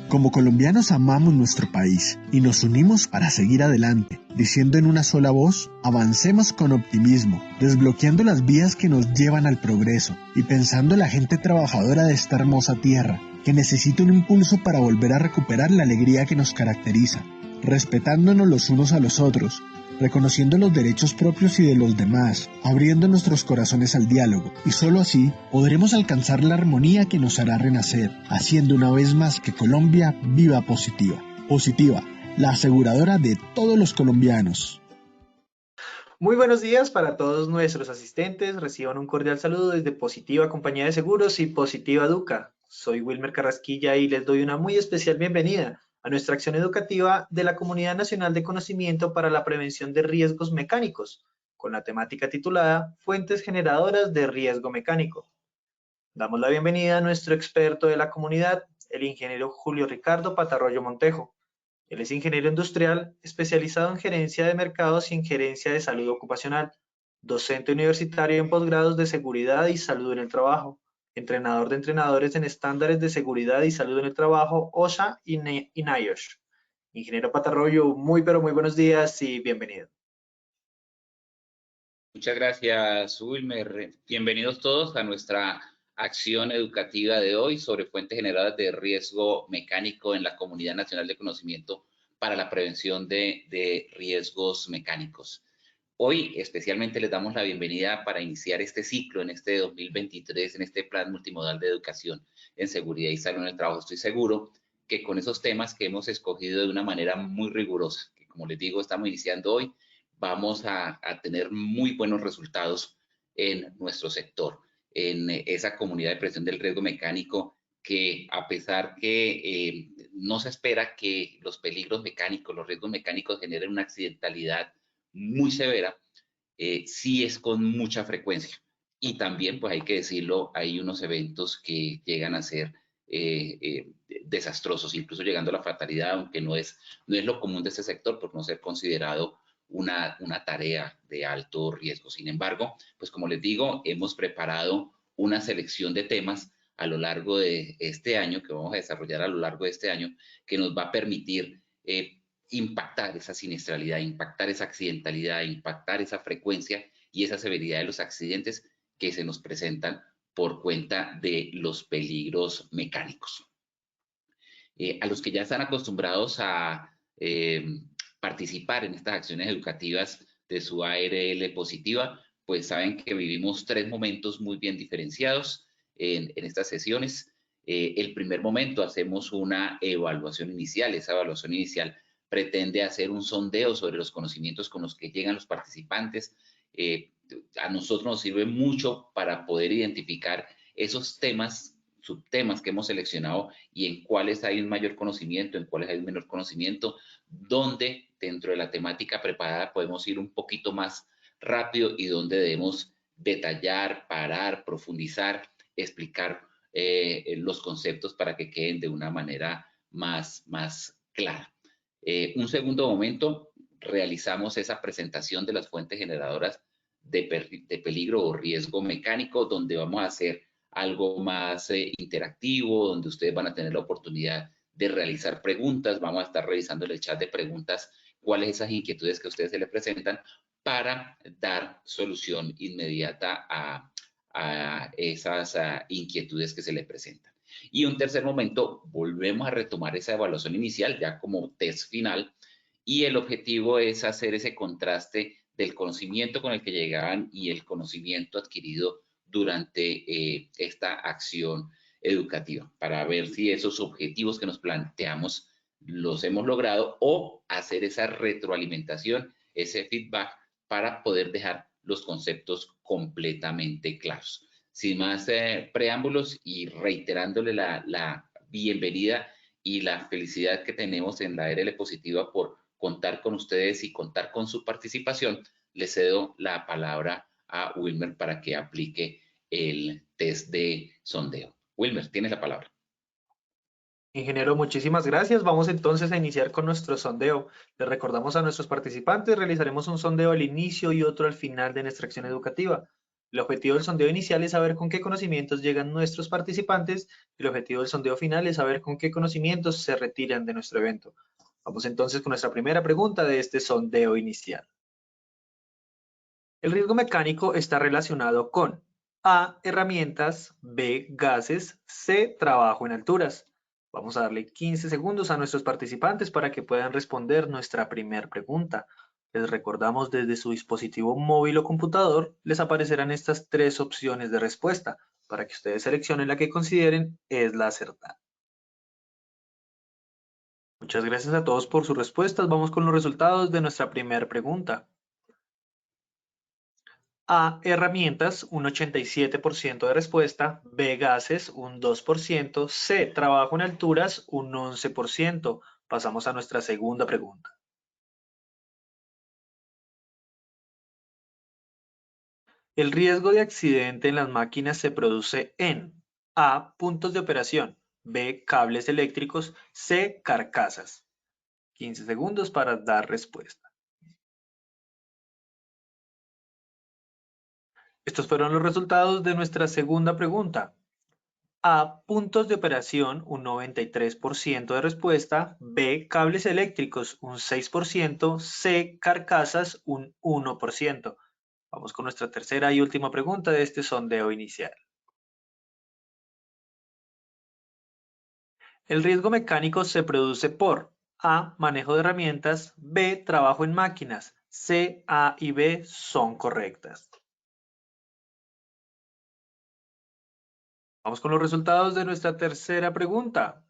Como colombianos amamos nuestro país y nos unimos para seguir adelante, diciendo en una sola voz, avancemos con optimismo, desbloqueando las vías que nos llevan al progreso y pensando en la gente trabajadora de esta hermosa tierra, que necesita un impulso para volver a recuperar la alegría que nos caracteriza, respetándonos los unos a los otros, reconociendo los derechos propios y de los demás, abriendo nuestros corazones al diálogo, y solo así podremos alcanzar la armonía que nos hará renacer, haciendo una vez más que Colombia viva positiva. Positiva, la aseguradora de todos los colombianos. Muy buenos días para todos nuestros asistentes. Reciban un cordial saludo desde Positiva Compañía de Seguros y Positiva Educa. Soy Wilmer Carrasquilla y les doy una muy especial bienvenida a nuestra acción educativa de la Comunidad Nacional de Conocimiento para la Prevención de Riesgos Mecánicos, con la temática titulada Fuentes Generadoras de Riesgo Mecánico. Damos la bienvenida a nuestro experto de la comunidad, el ingeniero Julio Ricardo Patarroyo Montejo. Él es ingeniero industrial, especializado en gerencia de mercados y en gerencia de salud ocupacional, docente universitario en posgrados de seguridad y salud en el trabajo, entrenador de entrenadores en estándares de seguridad y salud en el trabajo, OSHA y NIOSH. Ingeniero Patarroyo, muy pero muy buenos días y bienvenido. Muchas gracias, Wilmer. Bienvenidos todos a nuestra acción educativa de hoy sobre fuentes generadoras de riesgo mecánico en la Comunidad Nacional de Conocimiento para la Prevención de Riesgos Mecánicos. Hoy especialmente les damos la bienvenida para iniciar este ciclo en este 2023, en este plan multimodal de educación en seguridad y salud en el trabajo. Estoy seguro que con esos temas que hemos escogido de una manera muy rigurosa, que como les digo, estamos iniciando hoy, vamos a tener muy buenos resultados en nuestro sector, en esa comunidad de prevención del riesgo mecánico que a pesar que no se espera que los peligros mecánicos, los riesgos mecánicos generen una accidentalidad muy severa, sí es con mucha frecuencia. Y también, pues hay que decirlo, hay unos eventos que llegan a ser desastrosos, incluso llegando a la fatalidad, aunque no es lo común de este sector por no ser considerado una tarea de alto riesgo. Sin embargo, pues como les digo, hemos preparado una selección de temas a lo largo de este año, que vamos a desarrollar a lo largo de este año, que nos va a permitir impactar esa siniestralidad, impactar esa accidentalidad, impactar esa frecuencia y esa severidad de los accidentes que se nos presentan por cuenta de los peligros mecánicos. A los que ya están acostumbrados a participar en estas acciones educativas de su ARL positiva, pues saben que vivimos tres momentos muy bien diferenciados en estas sesiones. El primer momento hacemos una evaluación inicial. Esa evaluación inicial pretende hacer un sondeo sobre los conocimientos con los que llegan los participantes. A nosotros nos sirve mucho para poder identificar esos temas, subtemas que hemos seleccionado y en cuáles hay un mayor conocimiento, en cuáles hay un menor conocimiento, donde dentro de la temática preparada podemos ir un poquito más rápido y donde debemos detallar, parar, profundizar, explicar los conceptos para que queden de una manera más clara. Un segundo momento, realizamos esa presentación de las fuentes generadoras de peligro o riesgo mecánico, donde vamos a hacer algo más interactivo, donde ustedes van a tener la oportunidad de realizar preguntas. Vamos a estar revisando en el chat de preguntas cuáles esas inquietudes que a ustedes se les presentan para dar solución inmediata a esas inquietudes que se les presentan. Y un tercer momento, volvemos a retomar esa evaluación inicial ya como test final y el objetivo es hacer ese contraste del conocimiento con el que llegaban y el conocimiento adquirido durante esta acción educativa para ver si esos objetivos que nos planteamos los hemos logrado o hacer esa retroalimentación, ese feedback para poder dejar los conceptos completamente claros. Sin más preámbulos y reiterándole la bienvenida y la felicidad que tenemos en la ARL Positiva por contar con ustedes y contar con su participación, le cedo la palabra a Wilmer para que aplique el test de sondeo. Wilmer, tienes la palabra. Ingeniero, muchísimas gracias. Vamos entonces a iniciar con nuestro sondeo. Les recordamos a nuestros participantes, realizaremos un sondeo al inicio y otro al final de nuestra acción educativa. El objetivo del sondeo inicial es saber con qué conocimientos llegan nuestros participantes y el objetivo del sondeo final es saber con qué conocimientos se retiran de nuestro evento. Vamos entonces con nuestra primera pregunta de este sondeo inicial. El riesgo mecánico está relacionado con A, herramientas, B, gases, C, trabajo en alturas. Vamos a darle 15 segundos a nuestros participantes para que puedan responder nuestra primera pregunta. Les recordamos desde su dispositivo móvil o computador, les aparecerán estas tres opciones de respuesta para que ustedes seleccionen la que consideren es la acertada. Muchas gracias a todos por sus respuestas. Vamos con los resultados de nuestra primera pregunta. A, herramientas, un 87% de respuesta. B, gases, un 2%. C, trabajo en alturas, un 11%. Pasamos a nuestra segunda pregunta. El riesgo de accidente en las máquinas se produce en A, puntos de operación. B, cables eléctricos. C, carcasas. 15 segundos para dar respuesta. Estos fueron los resultados de nuestra segunda pregunta. A, puntos de operación, un 93% de respuesta. B, cables eléctricos, un 6%. C, carcasas, un 1%. Vamos con nuestra tercera y última pregunta de este sondeo inicial. El riesgo mecánico se produce por A, manejo de herramientas. B, trabajo en máquinas. C, A y B son correctas. Vamos con los resultados de nuestra tercera pregunta.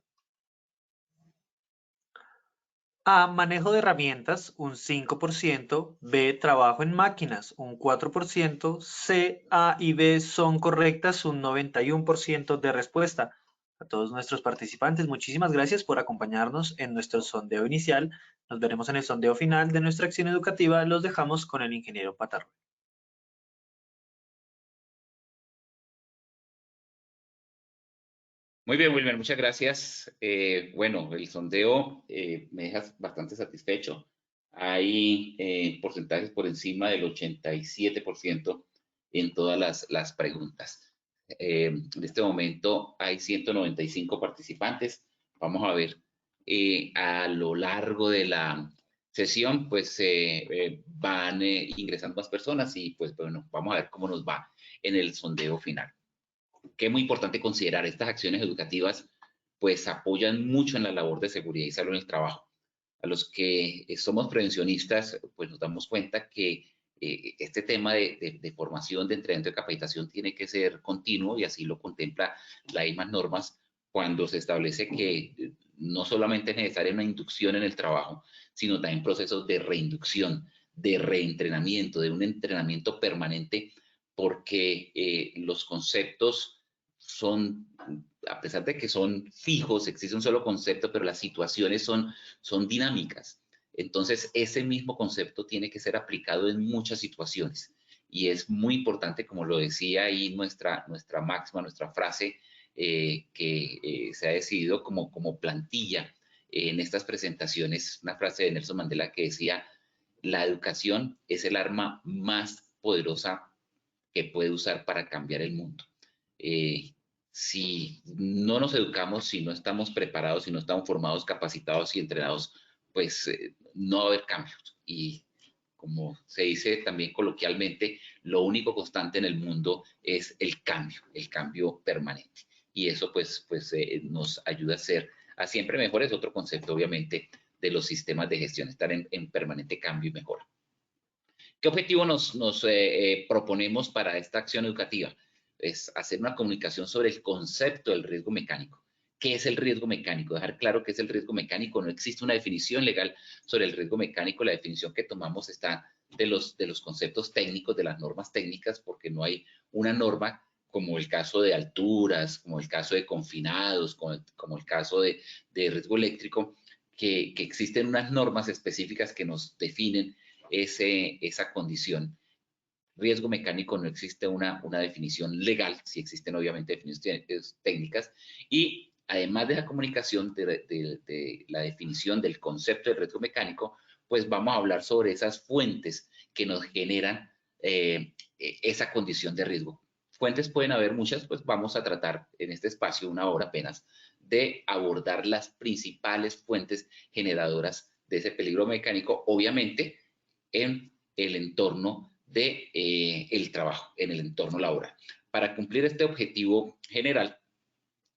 A, manejo de herramientas, un 5%. B, trabajo en máquinas, un 4%. C, A y B son correctas, un 91% de respuesta. A todos nuestros participantes, muchísimas gracias por acompañarnos en nuestro sondeo inicial. Nos veremos en el sondeo final de nuestra acción educativa. Los dejamos con el ingeniero Patarro. Muy bien, Wilmer, muchas gracias. Bueno, el sondeo me deja bastante satisfecho. Hay porcentajes por encima del 87% en todas las preguntas. En este momento hay 195 participantes. Vamos a ver a lo largo de la sesión, pues van ingresando más personas y pues bueno, vamos a ver cómo nos va en el sondeo final. Que es muy importante considerar, estas acciones educativas pues apoyan mucho en la labor de seguridad y salud en el trabajo. A los que somos prevencionistas, pues nos damos cuenta que este tema de formación, de entrenamiento, de capacitación tiene que ser continuo y así lo contempla las mismas normas cuando se establece que no solamente es necesaria una inducción en el trabajo, sino también procesos de reinducción, de reentrenamiento, de un entrenamiento permanente, porque los conceptos son, a pesar de que son fijos, existe un solo concepto, pero las situaciones son dinámicas. Entonces, ese mismo concepto tiene que ser aplicado en muchas situaciones. Y es muy importante, como lo decía ahí nuestra máxima, nuestra frase que se ha decidido como plantilla en estas presentaciones, una frase de Nelson Mandela que decía, la educación es el arma más poderosa que puede usar para cambiar el mundo. Si no nos educamos, si no estamos preparados, si no estamos formados, capacitados y entrenados, pues no va a haber cambios. Y como se dice también coloquialmente, lo único constante en el mundo es el cambio permanente. Y eso pues nos ayuda a siempre mejor. Es otro concepto, obviamente, de los sistemas de gestión, estar en permanente cambio y mejora. ¿Qué objetivo nos proponemos para esta acción educativa? Es hacer una comunicación sobre el concepto del riesgo mecánico. ¿Qué es el riesgo mecánico? Dejar claro qué es el riesgo mecánico. No existe una definición legal sobre el riesgo mecánico. La definición que tomamos está de los conceptos técnicos, de las normas técnicas, porque no hay una norma como el caso de alturas, como el caso de confinados, como el caso de riesgo eléctrico, que existen unas normas específicas que nos definen esa condición. Riesgo mecánico no existe una definición legal, sí existen obviamente definiciones técnicas, y además de la comunicación de la definición del concepto de riesgo mecánico, pues vamos a hablar sobre esas fuentes que nos generan esa condición de riesgo. Fuentes pueden haber muchas, pues vamos a tratar en este espacio, una hora apenas, de abordar las principales fuentes generadoras de ese peligro mecánico, obviamente en el entorno de el trabajo, en el entorno laboral. Para cumplir este objetivo general,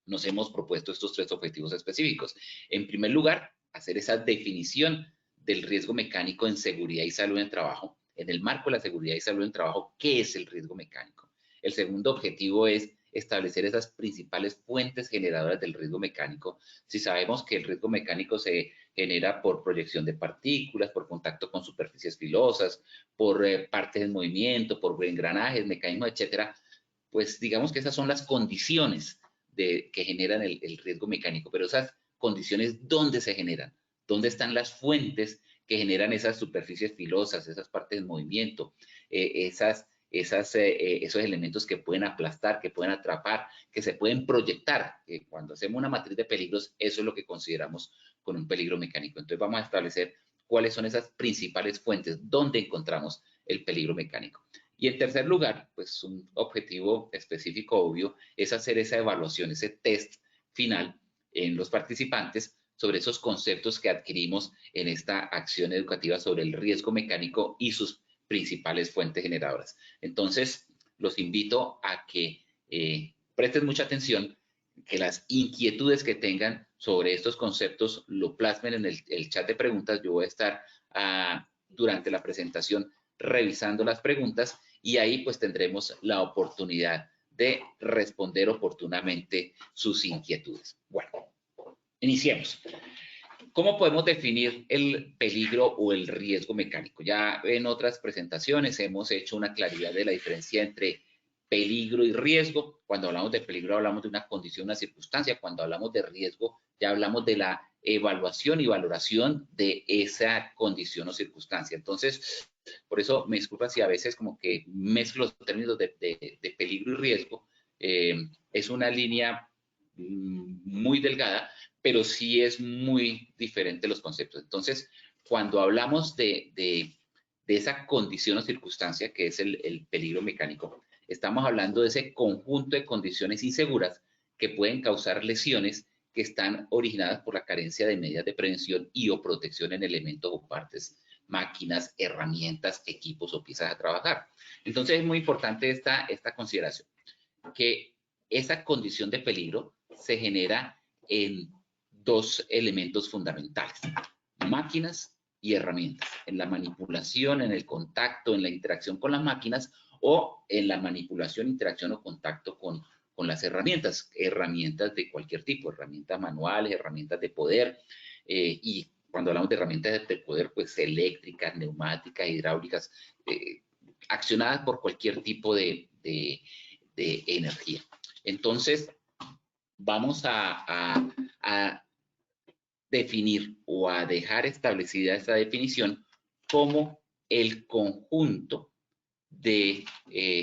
nos hemos propuesto estos 3 objetivos específicos. En primer lugar, hacer esa definición del riesgo mecánico en seguridad y salud en el trabajo. En el marco de la seguridad y salud en el trabajo, ¿qué es el riesgo mecánico? El segundo objetivo es establecer esas principales fuentes generadoras del riesgo mecánico. Si sabemos que el riesgo mecánico se genera por proyección de partículas, por contacto con superficies filosas, por partes en movimiento, por engranajes, mecanismos, etcétera, pues digamos que esas son las condiciones que generan el riesgo mecánico, pero esas condiciones, ¿dónde se generan? ¿Dónde están las fuentes que generan esas superficies filosas, esas partes en movimiento, esos elementos que pueden aplastar, que pueden atrapar, que se pueden proyectar? Cuando hacemos una matriz de peligros, eso es lo que consideramos con un peligro mecánico. Entonces vamos a establecer cuáles son esas principales fuentes, dónde encontramos el peligro mecánico. Y en tercer lugar, pues un objetivo específico obvio es hacer esa evaluación, ese test final en los participantes sobre esos conceptos que adquirimos en esta acción educativa sobre el riesgo mecánico y sus principales fuentes generadoras. Entonces, los invito a que presten mucha atención, que las inquietudes que tengan sobre estos conceptos lo plasmen en el chat de preguntas. Yo voy a estar durante la presentación revisando las preguntas y ahí pues tendremos la oportunidad de responder oportunamente sus inquietudes. Bueno, iniciemos. ¿Cómo podemos definir el peligro o el riesgo mecánico? Ya en otras presentaciones hemos hecho una claridad de la diferencia entre peligro y riesgo. Cuando hablamos de peligro hablamos de una condición, una circunstancia. Cuando hablamos de riesgo ya hablamos de la evaluación y valoración de esa condición o circunstancia. Entonces, por eso me disculpa si a veces como que mezclo los términos de peligro y riesgo. Es una línea muy delgada, pero sí es muy diferente los conceptos. Entonces, cuando hablamos de esa condición o circunstancia que es el peligro mecánico, estamos hablando de ese conjunto de condiciones inseguras que pueden causar lesiones que están originadas por la carencia de medidas de prevención y o protección en elementos o partes, máquinas, herramientas, equipos o piezas a trabajar. Entonces es muy importante esta consideración, que esa condición de peligro se genera en 2 elementos fundamentales: máquinas y herramientas. En la manipulación, en el contacto, en la interacción con las máquinas o en la manipulación, interacción o contacto con las herramientas de cualquier tipo, herramientas manuales, herramientas de poder, y cuando hablamos de herramientas de poder, pues eléctricas, neumáticas, hidráulicas, accionadas por cualquier tipo de energía. Entonces, vamos a definir o a dejar establecida esta definición como el conjunto de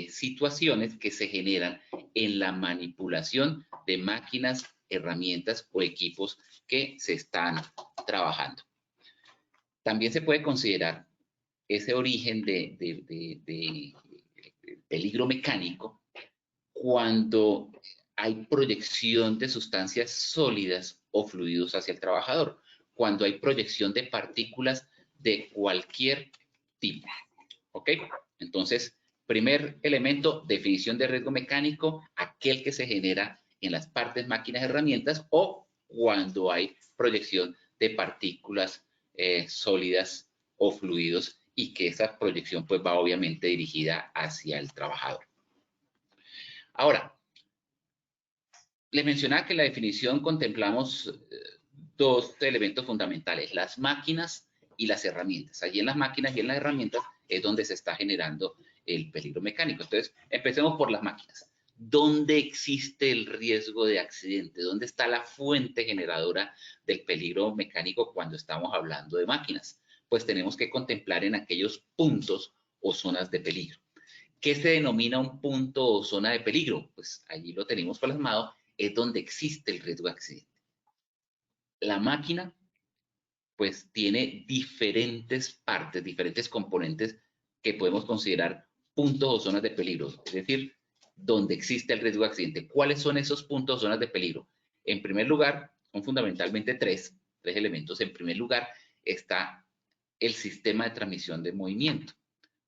situaciones que se generan en la manipulación de máquinas, herramientas o equipos que se están trabajando. También se puede considerar ese origen de peligro mecánico cuando hay proyección de sustancias sólidas o fluidos hacia el trabajador, cuando hay proyección de partículas de cualquier tipo. ¿Ok? Entonces, primer elemento, definición de riesgo mecánico, aquel que se genera en las partes, máquinas, herramientas, o cuando hay proyección de partículas sólidas o fluidos y que esa proyección pues va obviamente dirigida hacia el trabajador. Ahora, les mencionaba que en la definición contemplamos 2 elementos fundamentales: las máquinas y las herramientas. Allí en las máquinas y en las herramientas es donde se está generando el peligro mecánico. Entonces, empecemos por las máquinas. ¿Dónde existe el riesgo de accidente? ¿Dónde está la fuente generadora del peligro mecánico cuando estamos hablando de máquinas? Pues tenemos que contemplar en aquellos puntos o zonas de peligro. ¿Qué se denomina un punto o zona de peligro? Pues allí lo tenemos plasmado, es donde existe el riesgo de accidente. La máquina pues tiene diferentes partes, diferentes componentes que podemos considerar puntos o zonas de peligro, es decir, donde existe el riesgo de accidente. ¿Cuáles son esos puntos o zonas de peligro? En primer lugar, son fundamentalmente tres elementos. En primer lugar, está el sistema de transmisión de movimiento.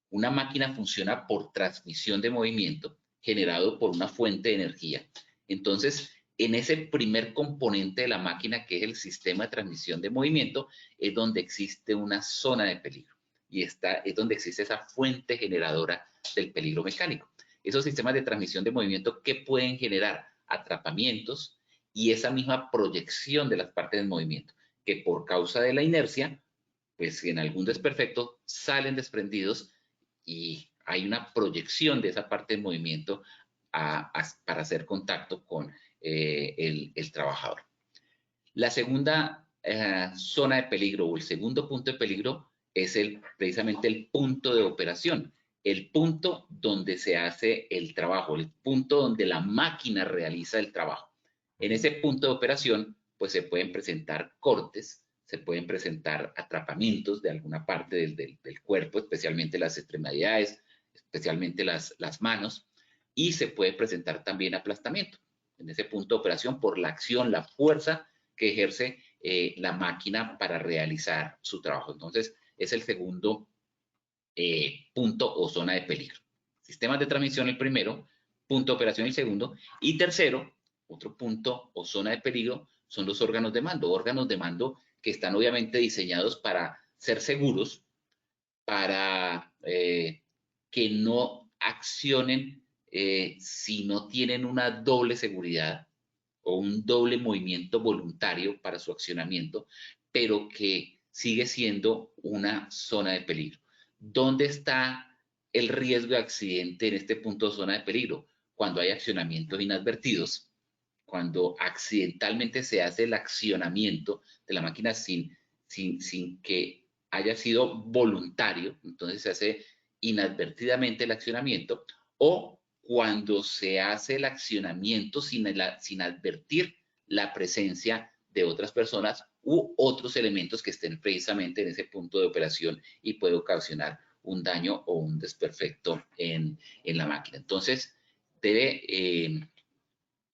Una máquina funciona por transmisión de movimiento generado por una fuente de energía. Entonces, en ese primer componente de la máquina, que es el sistema de transmisión de movimiento, es donde existe una zona de peligro. Y es donde existe esa fuente generadora del peligro mecánico. Esos sistemas de transmisión de movimiento que pueden generar atrapamientos y esa misma proyección de las partes del movimiento, que por causa de la inercia, pues en algún desperfecto salen desprendidos y hay una proyección de esa parte del movimiento para hacer contacto con el trabajador. La segunda zona de peligro o el segundo punto de peligro es precisamente el punto de operación, el punto donde se hace el trabajo, el punto donde la máquina realiza el trabajo. En ese punto de operación, pues se pueden presentar cortes, se pueden presentar atrapamientos de alguna parte del cuerpo, especialmente las extremidades, especialmente las manos, y se puede presentar también aplastamiento en ese punto de operación por la acción, la fuerza que ejerce la máquina para realizar su trabajo. Entonces, es el segundo punto o zona de peligro. Sistemas de transmisión el primero, punto de operación el segundo, y tercero, otro punto o zona de peligro son los órganos de mando que están obviamente diseñados para ser seguros, para que no accionen si no tienen una doble seguridad o un doble movimiento voluntario para su accionamiento, pero que sigue siendo una zona de peligro. ¿Dónde está el riesgo de accidente en este punto de zona de peligro? Cuando hay accionamientos inadvertidos, cuando accidentalmente se hace el accionamiento de la máquina sin que haya sido voluntario, entonces se hace inadvertidamente el accionamiento, o cuando se hace el accionamiento sin advertir la presencia de otras personas u otros elementos que estén precisamente en ese punto de operación y puede ocasionar un daño o un desperfecto en la máquina. Entonces,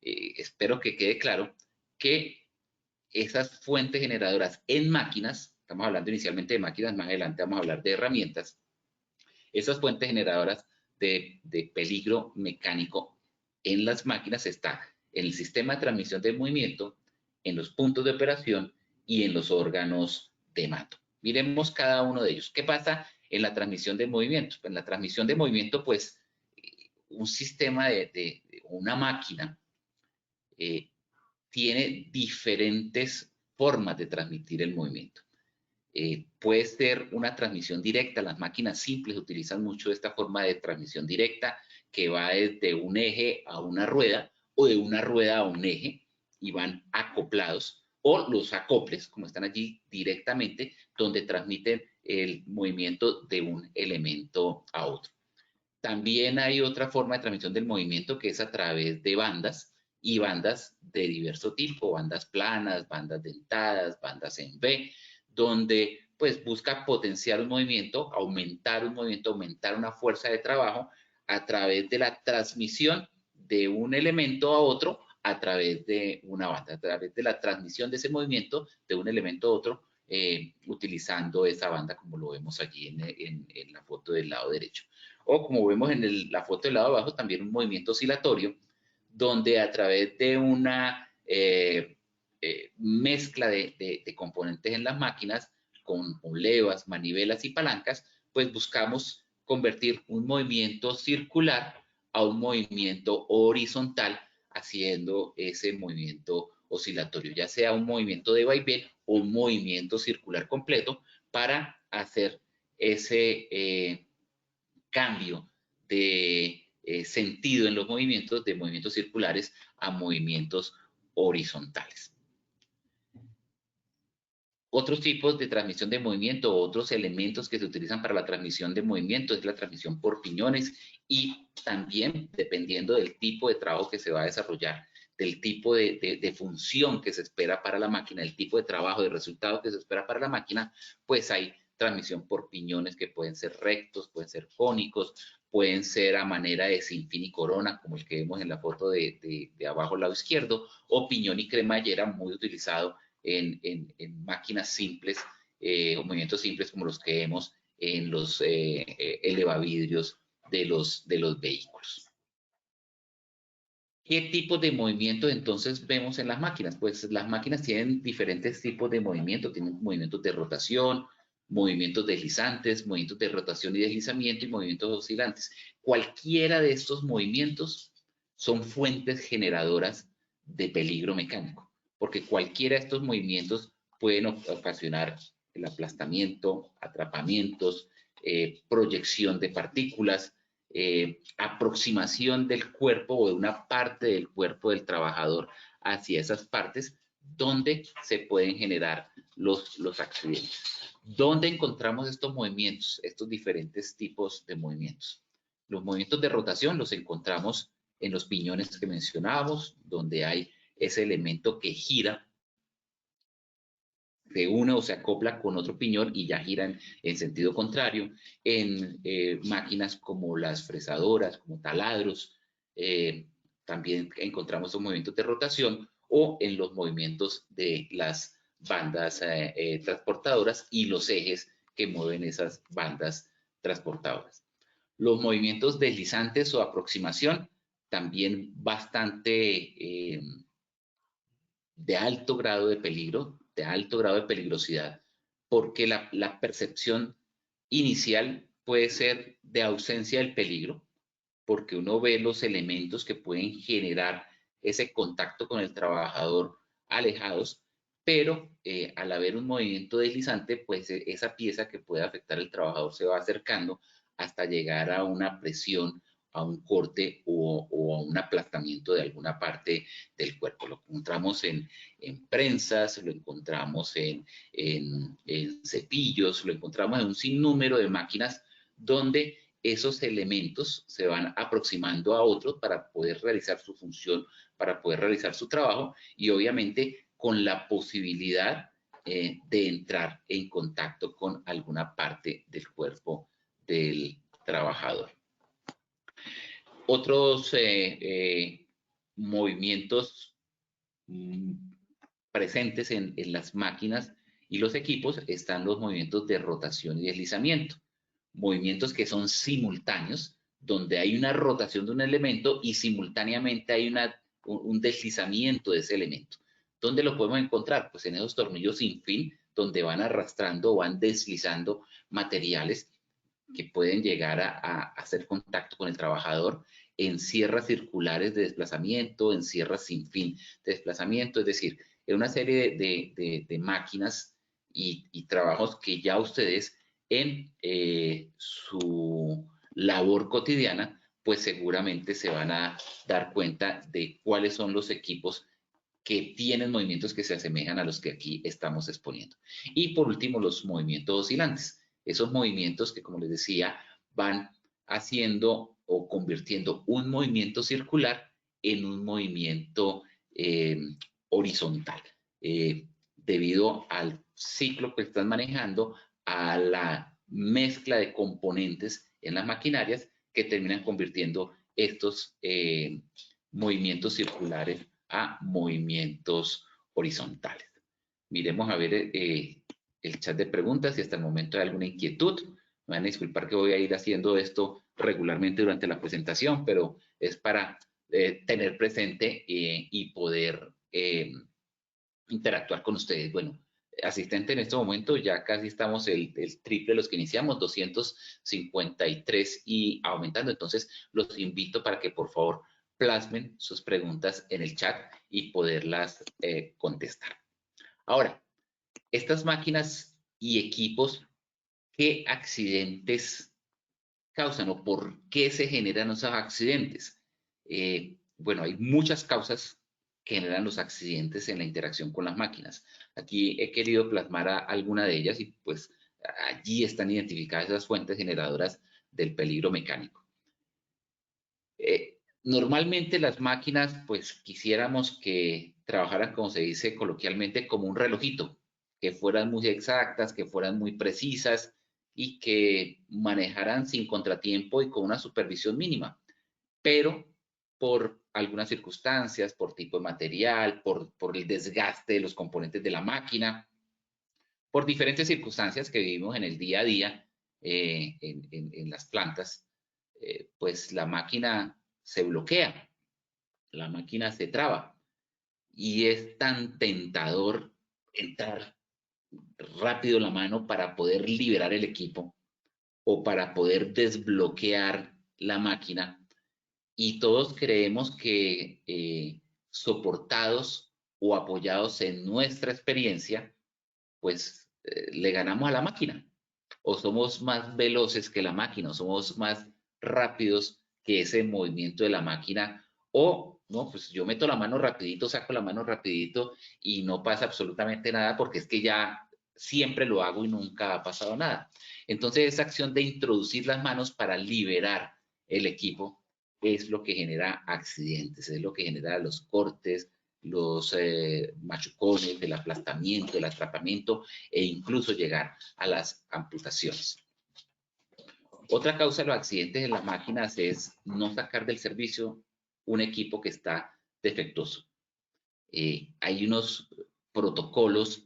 espero que quede claro que esas fuentes generadoras en máquinas, estamos hablando inicialmente de máquinas, más adelante vamos a hablar de herramientas, esas fuentes generadoras de peligro mecánico en las máquinas está en el sistema de transmisión del movimiento, en los puntos de operación y en los órganos de mando. Miremos cada uno de ellos. ¿Qué pasa en la transmisión del movimiento? En la transmisión de movimiento, pues, un sistema una máquina tiene diferentes formas de transmitir el movimiento. Puede ser una transmisión directa, las máquinas simples utilizan mucho esta forma de transmisión directa que va desde un eje a una rueda o de una rueda a un eje y van acoplados, o los acoples, como están allí directamente, donde transmiten el movimiento de un elemento a otro. También hay otra forma de transmisión del movimiento que es a través de bandas y bandas de diverso tipo, bandas planas, bandas dentadas, bandas en V, donde pues busca potenciar un movimiento, aumentar una fuerza de trabajo a través de la transmisión de un elemento a otro a través de una banda, a través de la transmisión de ese movimiento de un elemento a otro, utilizando esa banda como lo vemos allí en la foto del lado derecho. O como vemos en la foto del lado abajo, también un movimiento oscilatorio, donde a través de una mezcla de componentes en las máquinas, con levas, manivelas y palancas, pues buscamos convertir un movimiento circular a un movimiento horizontal, haciendo ese movimiento oscilatorio, ya sea un movimiento de vaivén o un movimiento circular completo, para hacer ese cambio de sentido en los movimientos, de movimientos circulares a movimientos horizontales. Otros tipos de transmisión de movimiento, otros elementos que se utilizan para la transmisión de movimiento es la transmisión por piñones, y también dependiendo del tipo de trabajo que se va a desarrollar, del tipo de función que se espera para la máquina, el tipo de trabajo, de resultado que se espera para la máquina, pues hay transmisión por piñones que pueden ser rectos, pueden ser cónicos, pueden ser a manera de sinfín y corona, como el que vemos en la foto de abajo al lado izquierdo, o piñón y cremallera, muy utilizado en máquinas simples o movimientos simples como los que vemos en los elevavidrios de los vehículos. ¿Qué tipos de movimientos entonces vemos en las máquinas? Pues las máquinas tienen diferentes tipos de movimientos, tienen movimientos de rotación, movimientos deslizantes, movimientos de rotación y deslizamiento y movimientos oscilantes. Cualquiera de estos movimientos son fuentes generadoras de peligro mecánico, porque cualquiera de estos movimientos pueden ocasionar el aplastamiento, atrapamientos, proyección de partículas, aproximación del cuerpo o de una parte del cuerpo del trabajador hacia esas partes donde se pueden generar los accidentes. ¿Dónde encontramos estos movimientos, estos diferentes tipos de movimientos? Los movimientos de rotación los encontramos en los piñones que mencionábamos, donde hay ese elemento que gira, se une o se acopla con otro piñón y ya giran en sentido contrario, en máquinas como las fresadoras, como taladros, también encontramos los movimientos de rotación o en los movimientos de las bandas transportadoras y los ejes que mueven esas bandas transportadoras. Los movimientos deslizantes o aproximación, también bastante de alto grado de peligro, de alto grado de peligrosidad, porque la percepción inicial puede ser de ausencia del peligro, porque uno ve los elementos que pueden generar ese contacto con el trabajador alejados, pero al haber un movimiento deslizante, pues esa pieza que puede afectar al trabajador se va acercando hasta llegar a una presión, a un corte o a un aplastamiento de alguna parte del cuerpo. Lo encontramos en prensas, lo encontramos en cepillos, lo encontramos en un sinnúmero de máquinas donde esos elementos se van aproximando a otros para poder realizar su función, para poder realizar su trabajo y obviamente con la posibilidad de entrar en contacto con alguna parte del cuerpo del trabajador. Otros movimientos presentes en las máquinas y los equipos están los movimientos de rotación y deslizamiento. Movimientos que son simultáneos, donde hay una rotación de un elemento y simultáneamente hay un deslizamiento de ese elemento. ¿Dónde lo podemos encontrar? Pues en esos tornillos sin fin, donde van arrastrando o van deslizando materiales que pueden llegar a hacer contacto con el trabajador, en sierras circulares de desplazamiento, en sierras sin fin de desplazamiento, es decir, en una serie de máquinas y trabajos que ya ustedes en su labor cotidiana, pues seguramente se van a dar cuenta de cuáles son los equipos que tienen movimientos que se asemejan a los que aquí estamos exponiendo. Y por último, los movimientos oscilantes. Esos movimientos que, como les decía, van haciendo o convirtiendo un movimiento circular en un movimiento horizontal, debido al ciclo que están manejando, a la mezcla de componentes en las maquinarias que terminan convirtiendo estos movimientos circulares a movimientos horizontales. Miremos a ver el chat de preguntas si hasta el momento hay alguna inquietud. Me van a disculpar que voy a ir haciendo esto regularmente durante la presentación, pero es para tener presente y poder interactuar con ustedes. Bueno, asistente, en este momento ya casi estamos el triple de los que iniciamos, 253 y aumentando. Entonces, los invito para que por favor plasmen sus preguntas en el chat y poderlas contestar. Ahora, estas máquinas y equipos, ¿qué accidentes causan o por qué se generan esos accidentes? Bueno, hay muchas causas que generan los accidentes en la interacción con las máquinas. Aquí he querido plasmar alguna de ellas y pues allí están identificadas esas fuentes generadoras del peligro mecánico. Normalmente las máquinas pues quisiéramos que trabajaran, como se dice coloquialmente, como un relojito, que fueran muy exactas, que fueran muy precisas y que manejaran sin contratiempo y con una supervisión mínima, pero por algunas circunstancias, por tipo de material, por el desgaste de los componentes de la máquina, por diferentes circunstancias que vivimos en el día a día en las plantas, pues la máquina se bloquea, la máquina se traba y es tan tentador entrar rápido la mano para poder liberar el equipo o para poder desbloquear la máquina, y todos creemos que soportados o apoyados en nuestra experiencia, pues le ganamos a la máquina, o somos más veloces que la máquina, o somos más rápidos que ese movimiento de la máquina, o no, pues yo meto la mano rapidito, saco la mano rapidito y no pasa absolutamente nada porque es que ya siempre lo hago y nunca ha pasado nada. Entonces esa acción de introducir las manos para liberar el equipo es lo que genera accidentes, es lo que genera los cortes, los machucones, el aplastamiento, el atrapamiento e incluso llegar a las amputaciones. Otra causa de los accidentes en las máquinas es no sacar del servicio un equipo que está defectuoso. Hay unos protocolos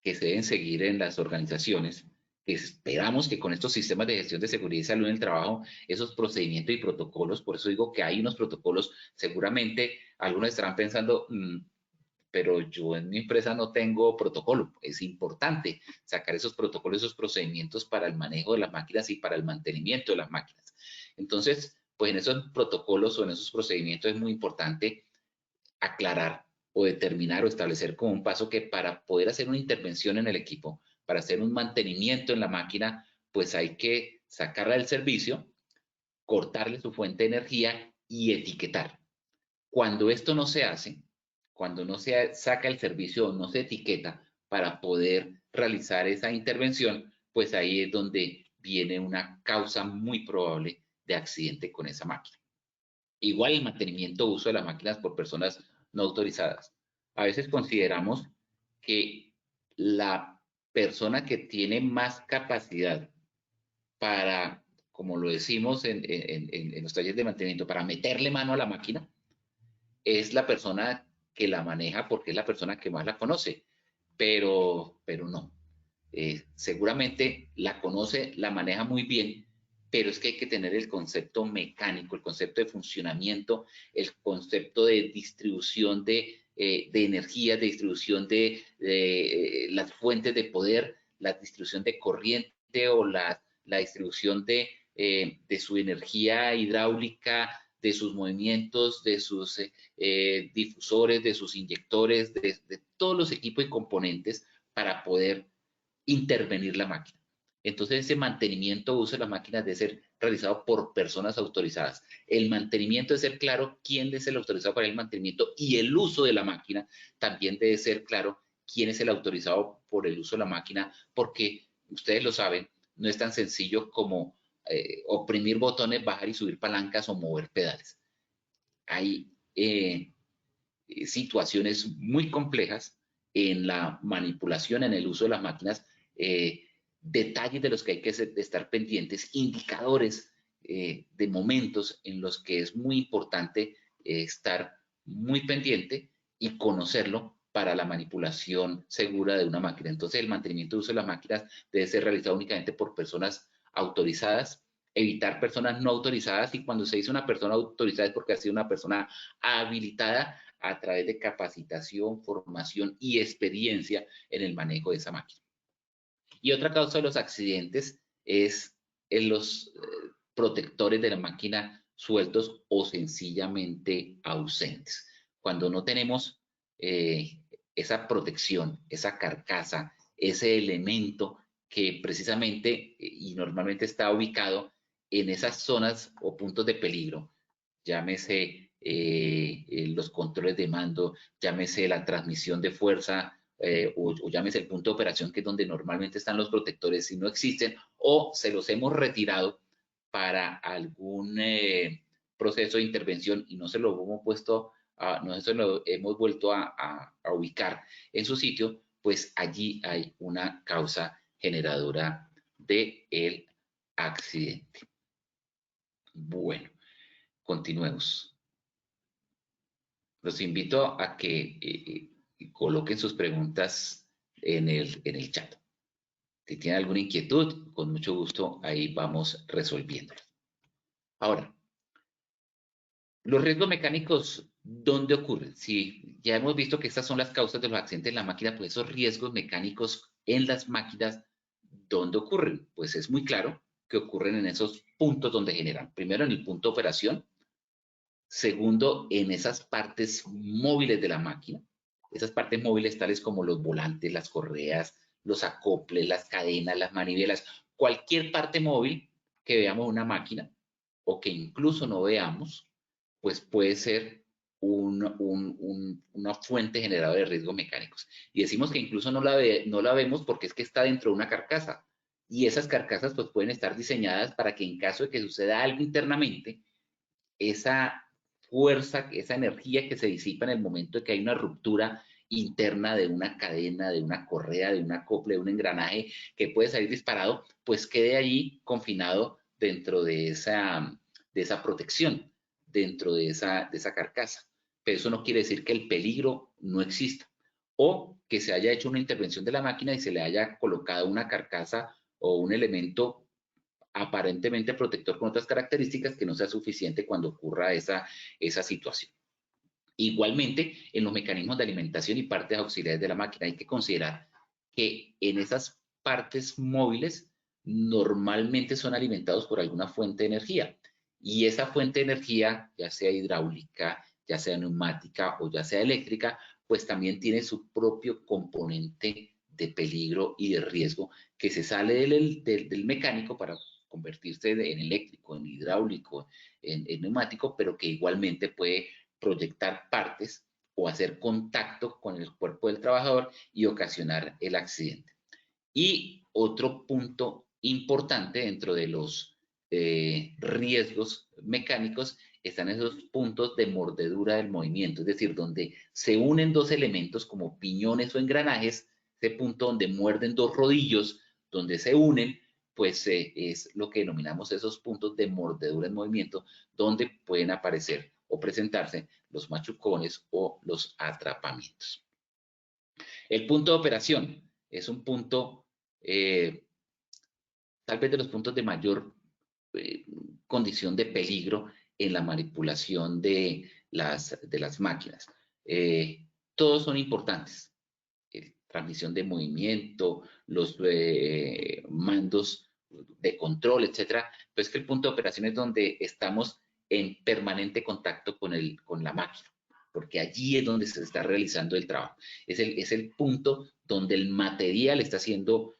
que se deben seguir en las organizaciones. Esperamos que con estos sistemas de gestión de seguridad y salud en el trabajo, esos procedimientos y protocolos, por eso digo que hay unos protocolos, seguramente algunos estarán pensando, pero yo en mi empresa no tengo protocolo. Es importante sacar esos protocolos, esos procedimientos para el manejo de las máquinas y para el mantenimiento de las máquinas. Entonces, pues en esos protocolos o en esos procedimientos es muy importante aclarar o determinar o establecer como un paso que para poder hacer una intervención en el equipo, para hacer un mantenimiento en la máquina, pues hay que sacarla del servicio, cortarle su fuente de energía y etiquetar. Cuando esto no se hace, cuando no se saca el servicio o no se etiqueta para poder realizar esa intervención, pues ahí es donde viene una causa muy probable de accidente con esa máquina. Igual el mantenimiento o uso de las máquinas por personas no autorizadas. A veces consideramos que la persona que tiene más capacidad para, como lo decimos en los talleres de mantenimiento, para meterle mano a la máquina, es la persona que la maneja porque es la persona que más la conoce, pero no. Seguramente la conoce, la maneja muy bien, pero es que hay que tener el concepto mecánico, el concepto de funcionamiento, el concepto de distribución de energía, de distribución de las fuentes de poder, la distribución de corriente o la distribución de su energía hidráulica, de sus movimientos, de sus difusores, de sus inyectores, de todos los equipos y componentes para poder intervenir la máquina. Entonces, ese mantenimiento o uso de las máquinas debe ser realizado por personas autorizadas. El mantenimiento debe ser claro quién es el autorizado para el mantenimiento, y el uso de la máquina también debe ser claro quién es el autorizado por el uso de la máquina, porque ustedes lo saben, no es tan sencillo como oprimir botones, bajar y subir palancas o mover pedales. Hay situaciones muy complejas en la manipulación, en el uso de las máquinas, detalles de los que hay que estar pendientes, indicadores de momentos en los que es muy importante estar muy pendiente y conocerlo para la manipulación segura de una máquina. Entonces, el mantenimiento y uso de las máquinas debe ser realizado únicamente por personas autorizadas, evitar personas no autorizadas, y cuando se dice una persona autorizada es porque ha sido una persona habilitada a través de capacitación, formación y experiencia en el manejo de esa máquina. Y otra causa de los accidentes es en los protectores de la máquina sueltos o sencillamente ausentes. Cuando no tenemos esa protección, esa carcasa, ese elemento que precisamente y normalmente está ubicado en esas zonas o puntos de peligro, llámese los controles de mando, llámese la transmisión de fuerza, o llámese el punto de operación, que es donde normalmente están los protectores, si no existen o se los hemos retirado para algún proceso de intervención y no se lo hemos puesto, no se lo hemos vuelto a ubicar en su sitio, pues allí hay una causa generadora del accidente. Bueno, continuemos. Los invito a que coloquen sus preguntas en el chat. Si tienen alguna inquietud, con mucho gusto ahí vamos resolviéndolas. Ahora, los riesgos mecánicos, ¿dónde ocurren? Si ya hemos visto que estas son las causas de los accidentes en la máquina, pues esos riesgos mecánicos en las máquinas, ¿dónde ocurren? Pues es muy claro que ocurren en esos puntos donde generan. Primero, en el punto de operación. Segundo, en esas partes móviles de la máquina. Esas partes móviles tales como los volantes, las correas, los acoples, las cadenas, las manivelas, cualquier parte móvil que veamos en una máquina o que incluso no veamos, pues puede ser una fuente generadora de riesgos mecánicos. Y decimos que incluso no la vemos porque es que está dentro de una carcasa. Y esas carcasas pues pueden estar diseñadas para que en caso de que suceda algo internamente, esa fuerza, esa energía que se disipa en el momento de que hay una ruptura interna de una cadena, de una correa, de un acople, de un engranaje que puede salir disparado, pues quede allí confinado dentro de esa protección, dentro de esa carcasa. Pero eso no quiere decir que el peligro no exista o que se haya hecho una intervención de la máquina y se le haya colocado una carcasa o un elemento aparentemente protector con otras características que no sea suficiente cuando ocurra esa situación. Igualmente, en los mecanismos de alimentación y partes auxiliares de la máquina hay que considerar que en esas partes móviles normalmente son alimentados por alguna fuente de energía y esa fuente de energía, ya sea hidráulica, ya sea neumática o ya sea eléctrica, pues también tiene su propio componente de peligro y de riesgo que se sale del mecánico para convertirse en eléctrico, en hidráulico, en neumático, pero que igualmente puede proyectar partes o hacer contacto con el cuerpo del trabajador y ocasionar el accidente. Y otro punto importante dentro de los riesgos mecánicos están esos puntos de mordedura del movimiento, es decir, donde se unen dos elementos como piñones o engranajes, ese punto donde muerden dos rodillos, donde se unen, pues es lo que denominamos esos puntos de mordedura en movimiento, donde pueden aparecer o presentarse los machucones o los atrapamientos. El punto de operación es un punto, tal vez de los puntos de mayor condición de peligro en la manipulación de las máquinas. Todos son importantes. Transmisión de movimiento, los mandos de control, etcétera, pero es que el punto de operación es donde estamos en permanente contacto con la máquina, porque allí es donde se está realizando el trabajo. Es el punto donde el material está siendo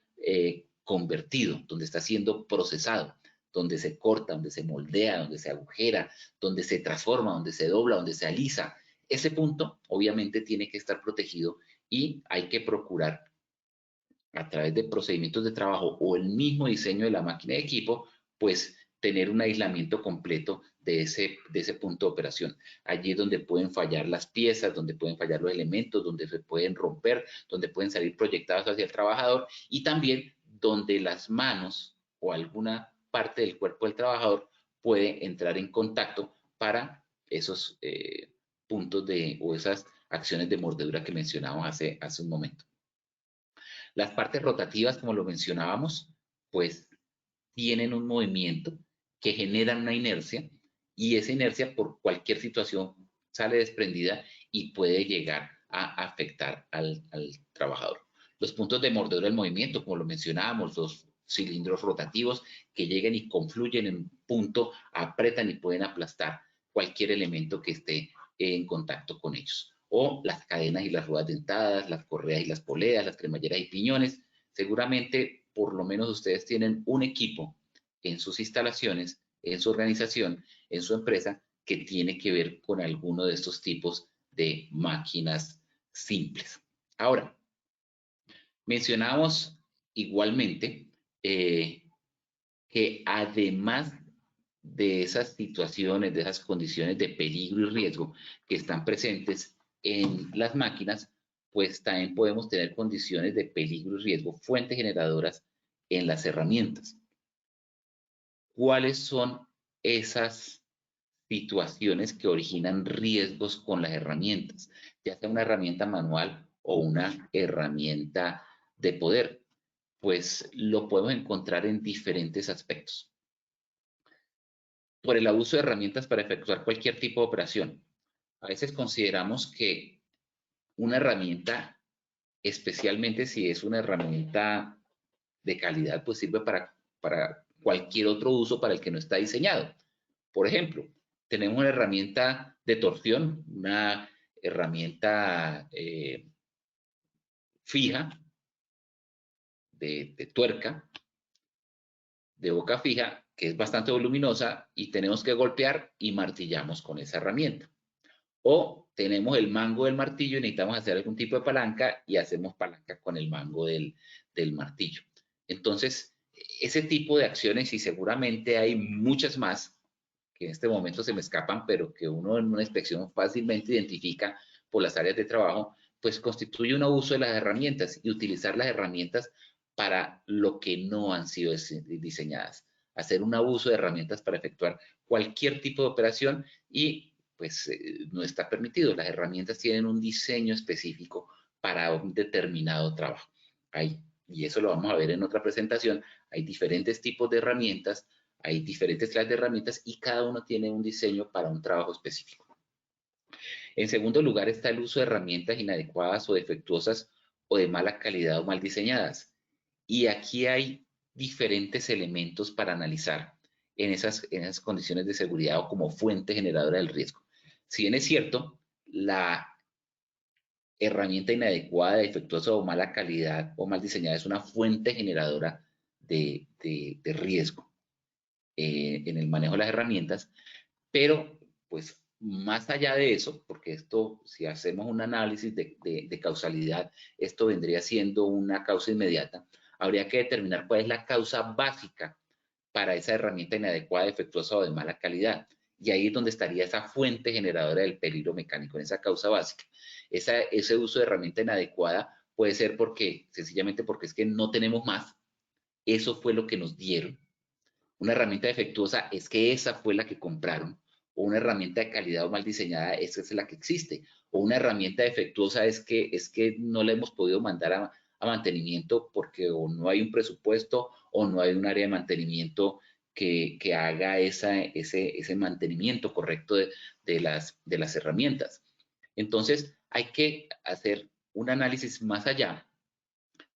convertido, donde está siendo procesado, donde se corta, donde se moldea, donde se agujera, donde se transforma, donde se dobla, donde se alisa. Ese punto obviamente tiene que estar protegido y hay que procurar a través de procedimientos de trabajo o el mismo diseño de la máquina de equipo, pues tener un aislamiento completo de ese punto de operación. Allí es donde pueden fallar las piezas, donde pueden fallar los elementos, donde se pueden romper, donde pueden salir proyectados hacia el trabajador y también donde las manos o alguna parte del cuerpo del trabajador puede entrar en contacto para esos puntos o esas acciones de mordedura que mencionamos hace un momento. Las partes rotativas, como lo mencionábamos, pues tienen un movimiento que genera una inercia y esa inercia por cualquier situación sale desprendida y puede llegar a afectar al trabajador. Los puntos de mordedura del movimiento, como lo mencionábamos, los cilindros rotativos que llegan y confluyen en un punto, apretan y pueden aplastar cualquier elemento que esté en contacto con ellos. O las cadenas y las ruedas dentadas, las correas y las poleas, las cremalleras y piñones. Seguramente, por lo menos ustedes tienen un equipo en sus instalaciones, en su organización, en su empresa, que tiene que ver con alguno de estos tipos de máquinas simples. Ahora, mencionamos igualmente que además de esas situaciones, de esas condiciones de peligro y riesgo que están presentes en las máquinas, pues también podemos tener condiciones de peligro y riesgo, fuentes generadoras en las herramientas. ¿Cuáles son esas situaciones que originan riesgos con las herramientas, ya sea una herramienta manual o una herramienta de poder? Pues lo podemos encontrar en diferentes aspectos. Por el abuso de herramientas para efectuar cualquier tipo de operación. A veces consideramos que una herramienta, especialmente si es una herramienta de calidad, pues sirve para cualquier otro uso para el que no está diseñado. Por ejemplo, tenemos una herramienta de torsión, una herramienta fija, de tuerca, de boca fija, que es bastante voluminosa y tenemos que golpear y martillamos con esa herramienta. O tenemos el mango del martillo y necesitamos hacer algún tipo de palanca y hacemos palanca con el mango del martillo. Entonces, ese tipo de acciones, y seguramente hay muchas más que en este momento se me escapan, pero que uno en una inspección fácilmente identifica por las áreas de trabajo, pues constituye un abuso de las herramientas y utilizar las herramientas para lo que no han sido diseñadas. Hacer un abuso de herramientas para efectuar cualquier tipo de operación y pues no está permitido. Las herramientas tienen un diseño específico para un determinado trabajo. Y eso lo vamos a ver en otra presentación. Hay diferentes tipos de herramientas, hay diferentes clases de herramientas y cada uno tiene un diseño para un trabajo específico. En segundo lugar está el uso de herramientas inadecuadas o defectuosas o de mala calidad o mal diseñadas. Y aquí hay diferentes elementos para analizar en esas condiciones de seguridad o como fuente generadora del riesgo. Si bien es cierto, la herramienta inadecuada, defectuosa o mala calidad o mal diseñada es una fuente generadora de riesgo en el manejo de las herramientas, pero pues más allá de eso, porque esto, si hacemos un análisis de causalidad, esto vendría siendo una causa inmediata, habría que determinar cuál es la causa básica para esa herramienta inadecuada, defectuosa o de mala calidad. Y ahí es donde estaría esa fuente generadora del peligro mecánico, en esa causa básica. Ese uso de herramienta inadecuada puede ser sencillamente porque es que no tenemos más. Eso fue lo que nos dieron. Una herramienta defectuosa es que esa fue la que compraron. O una herramienta de calidad o mal diseñada, esa es la que existe. O una herramienta defectuosa es que no la hemos podido mandar a mantenimiento porque o no hay un presupuesto o no hay un área de mantenimiento que haga ese mantenimiento correcto de las herramientas. Entonces, hay que hacer un análisis más allá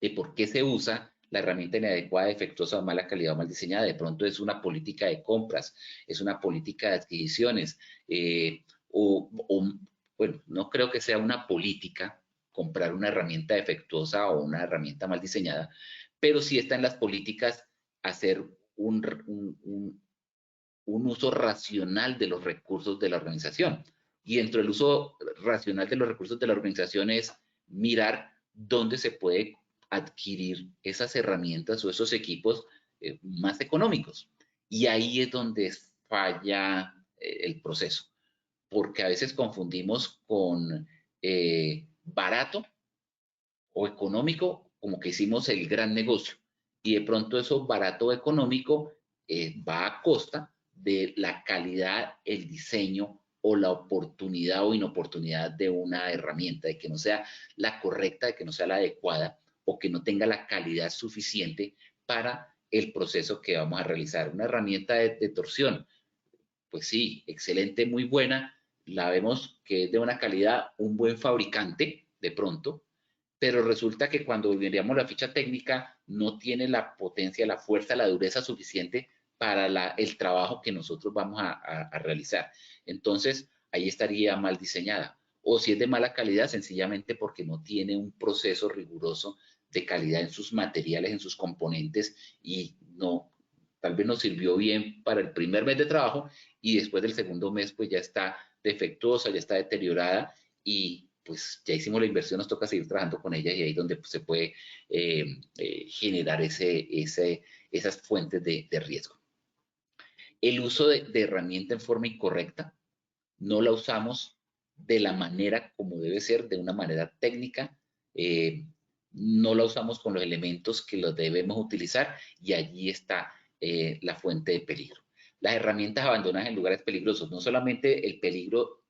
de por qué se usa la herramienta inadecuada, defectuosa o mala calidad o mal diseñada. De pronto es una política de compras, es una política de adquisiciones, bueno, no creo que sea una política comprar una herramienta defectuosa o una herramienta mal diseñada, pero sí está en las políticas hacer un uso racional de los recursos de la organización. Y dentro del uso racional de los recursos de la organización es mirar dónde se puede adquirir esas herramientas o esos equipos más económicos. Y ahí es donde falla el proceso, porque a veces confundimos con barato o económico como que hicimos el gran negocio. Y de pronto eso barato o económico va a costa de la calidad, el diseño o la oportunidad o inoportunidad de una herramienta, de que no sea la correcta, de que no sea la adecuada o que no tenga la calidad suficiente para el proceso que vamos a realizar. Una herramienta de torsión, pues sí, excelente, muy buena, la vemos que es de una calidad, un buen fabricante de pronto, pero resulta que cuando veríamos la ficha técnica no tiene la potencia, la fuerza, la dureza suficiente para el trabajo que nosotros vamos a realizar. Entonces, ahí estaría mal diseñada. O si es de mala calidad, sencillamente porque no tiene un proceso riguroso de calidad en sus materiales, en sus componentes, y no, tal vez nos sirvió bien para el primer mes de trabajo y después del segundo mes pues ya está defectuosa, ya está deteriorada y pues ya hicimos la inversión, nos toca seguir trabajando con ella y ahí es donde pues, se puede generar esas fuentes de riesgo. El uso de herramienta en forma incorrecta, no la usamos de la manera como debe ser, de una manera técnica, no la usamos con los elementos que los debemos utilizar y allí está la fuente de peligro. Las herramientas abandonadas en lugares peligrosos, no solamente el peligro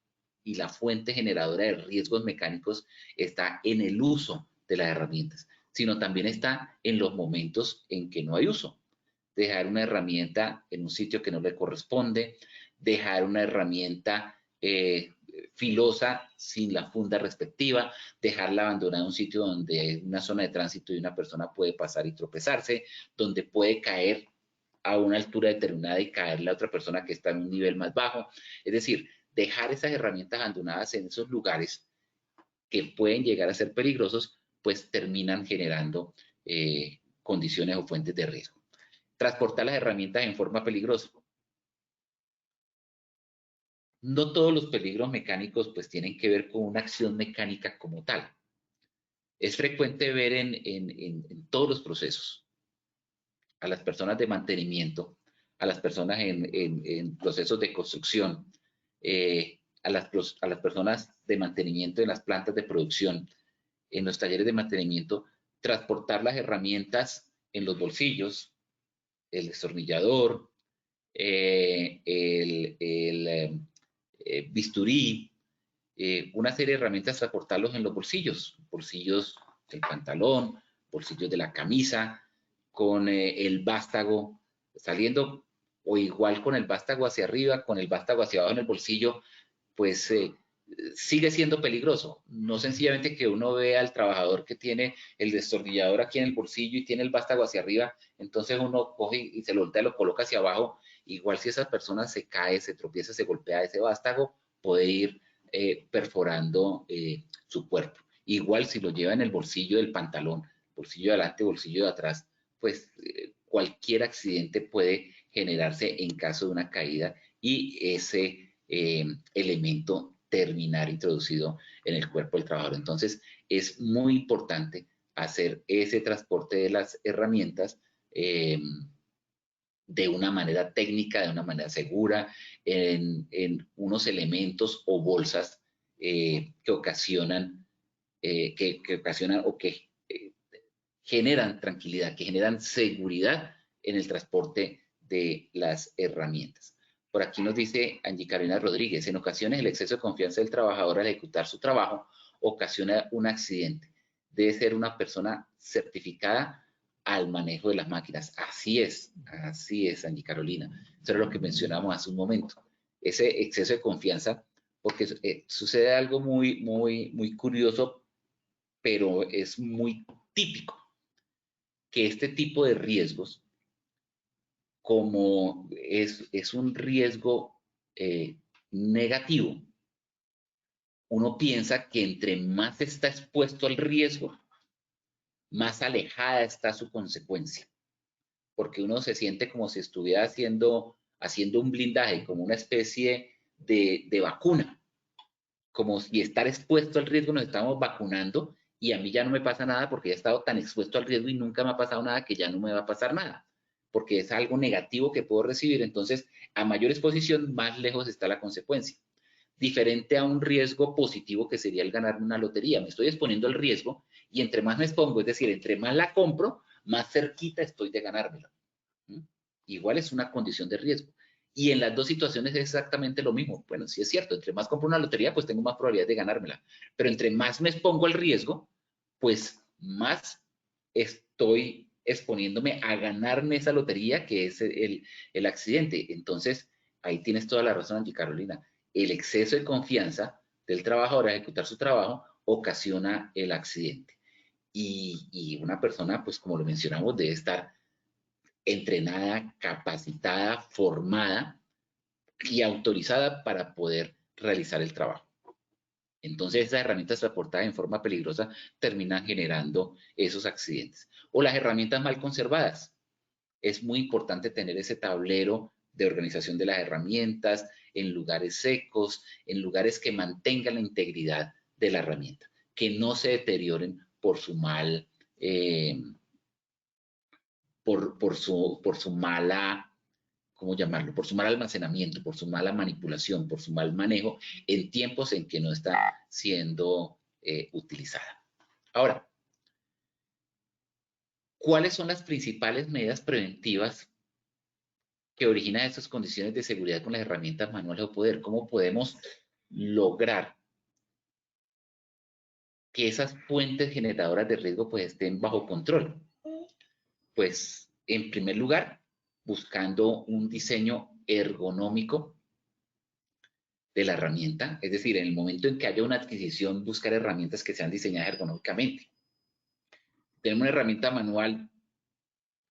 y la fuente generadora de riesgos mecánicos está en el uso de las herramientas, sino también está en los momentos en que no hay uso. Dejar una herramienta en un sitio que no le corresponde, dejar una herramienta filosa sin la funda respectiva, dejarla abandonada en un sitio donde hay una zona de tránsito y una persona puede pasar y tropezarse, donde puede caer a una altura determinada y caer la otra persona que está en un nivel más bajo. Es decir, dejar esas herramientas abandonadas en esos lugares que pueden llegar a ser peligrosos, pues terminan generando condiciones o fuentes de riesgo. Transportar las herramientas en forma peligrosa. No todos los peligros mecánicos pues tienen que ver con una acción mecánica como tal. Es frecuente ver en todos los procesos a las personas de mantenimiento, a las personas en procesos de construcción, a las personas de mantenimiento en las plantas de producción, en los talleres de mantenimiento, transportar las herramientas en los bolsillos, el destornillador, bisturí, una serie de herramientas, transportarlos en los bolsillos del pantalón, bolsillos de la camisa, con el vástago saliendo o igual con el vástago hacia arriba, con el vástago hacia abajo en el bolsillo, pues sigue siendo peligroso. No sencillamente que uno vea al trabajador que tiene el destornillador aquí en el bolsillo y tiene el vástago hacia arriba, entonces uno coge y se lo voltea, lo coloca hacia abajo. Igual si esa persona se cae, se tropieza, se golpea ese vástago, puede ir perforando su cuerpo. Igual si lo lleva en el bolsillo del pantalón, bolsillo de adelante, bolsillo de atrás, pues cualquier accidente puede generarse en caso de una caída y ese elemento terminar introducido en el cuerpo del trabajador. Entonces, es muy importante hacer ese transporte de las herramientas de una manera técnica, de una manera segura, en unos elementos o bolsas que ocasionan o que generan tranquilidad, que generan seguridad en el transporte de las herramientas. Por aquí nos dice Angie Carolina Rodríguez, en ocasiones el exceso de confianza del trabajador al ejecutar su trabajo ocasiona un accidente. Debe ser una persona certificada al manejo de las máquinas. Así es, Angie Carolina. Eso era lo que mencionamos hace un momento. Ese exceso de confianza, porque sucede algo muy curioso, pero es muy típico, que este tipo de riesgos, como es un riesgo negativo, uno piensa que entre más está expuesto al riesgo, más alejada está su consecuencia, porque uno se siente como si estuviera haciendo un blindaje, como una especie de vacuna, como si estar expuesto al riesgo nos estamos vacunando y a mí ya no me pasa nada porque he estado tan expuesto al riesgo y nunca me ha pasado nada que ya no me va a pasar nada, porque es algo negativo que puedo recibir. Entonces, a mayor exposición, más lejos está la consecuencia. Diferente a un riesgo positivo que sería el ganarme una lotería. Me estoy exponiendo al riesgo y entre más me expongo, es decir, entre más la compro, más cerquita estoy de ganármela. Igual es una condición de riesgo. Y en las dos situaciones es exactamente lo mismo. Bueno, sí es cierto, entre más compro una lotería, pues tengo más probabilidad de ganármela. Pero entre más me expongo al riesgo, pues más estoy exponiéndome a ganarme esa lotería que es el accidente. Entonces, ahí tienes toda la razón, Angie Carolina. El exceso de confianza del trabajador a ejecutar su trabajo ocasiona el accidente. Y una persona, pues como lo mencionamos, debe estar entrenada, capacitada, formada y autorizada para poder realizar el trabajo. Entonces, esas herramientas transportadas en forma peligrosa terminan generando esos accidentes. O las herramientas mal conservadas. Es muy importante tener ese tablero de organización de las herramientas en lugares secos, en lugares que mantengan la integridad de la herramienta, que no se deterioren por su mal por su mala, ¿cómo llamarlo? Por su mal almacenamiento, por su mala manipulación, por su mal manejo en tiempos en que no está siendo utilizada. Ahora, ¿Cuáles son las principales medidas preventivas que originan estas condiciones de seguridad con las herramientas manuales o poder? ¿Cómo podemos lograr que esas fuentes generadoras de riesgo pues estén bajo control? Pues, en primer lugar, buscando un diseño ergonómico de la herramienta, es decir, en el momento en que haya una adquisición, buscar herramientas que sean diseñadas ergonómicamente. Tenemos una herramienta manual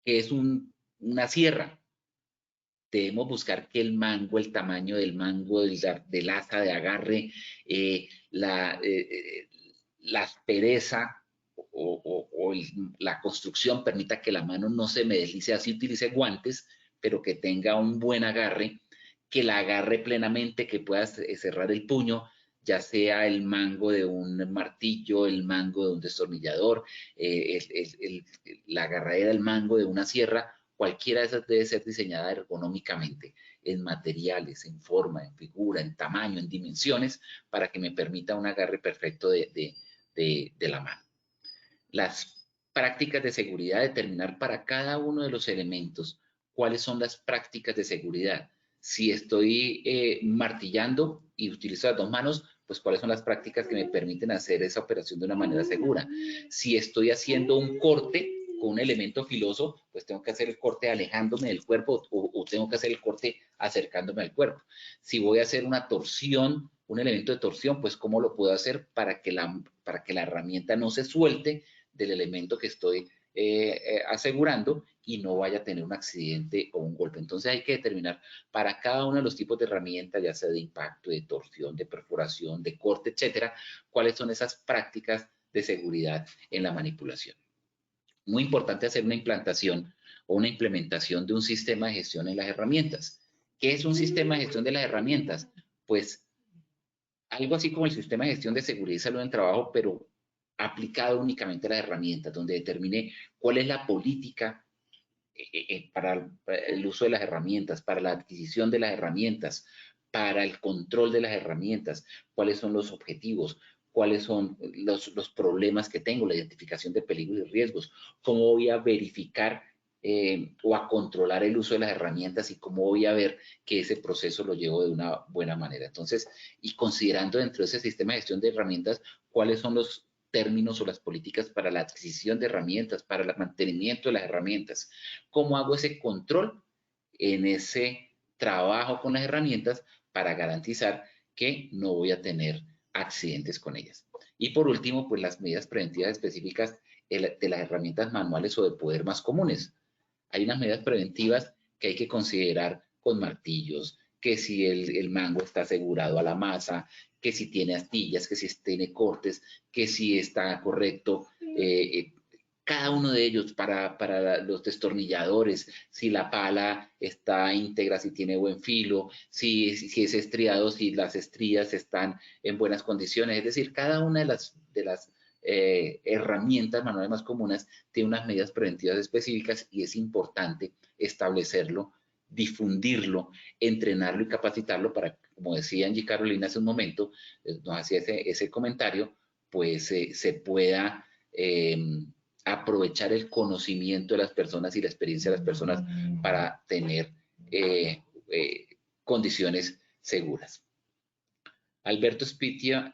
que es una sierra. Debemos buscar que el mango, el tamaño del mango, del asa de agarre, la aspereza o la construcción permita que la mano no se me deslice, así utilice guantes, pero que tenga un buen agarre, que la agarre plenamente, que pueda cerrar el puño, ya sea el mango de un martillo, el mango de un destornillador, la agarradera del mango de una sierra. Cualquiera de esas debe ser diseñada ergonómicamente, en materiales, en forma, en figura, en tamaño, en dimensiones, para que me permita un agarre perfecto de la mano. Las prácticas de seguridad, determinar para cada uno de los elementos cuáles son las prácticas de seguridad. Si estoy martillando y utilizo las dos manos, pues cuáles son las prácticas que me permiten hacer esa operación de una manera segura. Si estoy haciendo un corte con un elemento filoso, pues tengo que hacer el corte alejándome del cuerpo o tengo que hacer el corte acercándome al cuerpo. Si voy a hacer una torsión, un elemento de torsión, pues cómo lo puedo hacer para que la herramienta no se suelte del elemento que estoy asegurando y no vaya a tener un accidente o un golpe. Entonces hay que determinar para cada uno de los tipos de herramientas, ya sea de impacto, de torsión, de perforación, de corte, etcétera, cuáles son esas prácticas de seguridad en la manipulación. Muy importante hacer una implantación o una implementación de un sistema de gestión en las herramientas. ¿Qué es un sistema de gestión de las herramientas? Pues algo así como el sistema de gestión de seguridad y salud en el trabajo, pero aplicado únicamente a las herramientas, donde determine cuál es la política para el uso de las herramientas, para la adquisición de las herramientas, para el control de las herramientas, cuáles son los objetivos, cuáles son los problemas que tengo, la identificación de peligros y riesgos, cómo voy a verificar o a controlar el uso de las herramientas y cómo voy a ver que ese proceso lo llevo de una buena manera. Entonces, y considerando dentro de ese sistema de gestión de herramientas, cuáles son los términos o las políticas para la adquisición de herramientas, para el mantenimiento de las herramientas. ¿Cómo hago ese control en ese trabajo con las herramientas para garantizar que no voy a tener accidentes con ellas? Y por último, pues las medidas preventivas específicas de las herramientas manuales o de poder más comunes. Hay unas medidas preventivas que hay que considerar con martillos, que si el mango está asegurado a la masa, que si tiene astillas, que si tiene cortes, que si está correcto, cada uno de ellos para los destornilladores, si la pala está íntegra, si tiene buen filo, si es estriado, si las estrías están en buenas condiciones, es decir, cada una de las herramientas manuales más comunes tiene unas medidas preventivas específicas y es importante establecerlo, difundirlo, entrenarlo y capacitarlo para, como decía Angie Carolina hace un momento, nos hacía ese comentario, pues se pueda aprovechar el conocimiento de las personas y la experiencia de las personas para tener condiciones seguras. Alberto Spitia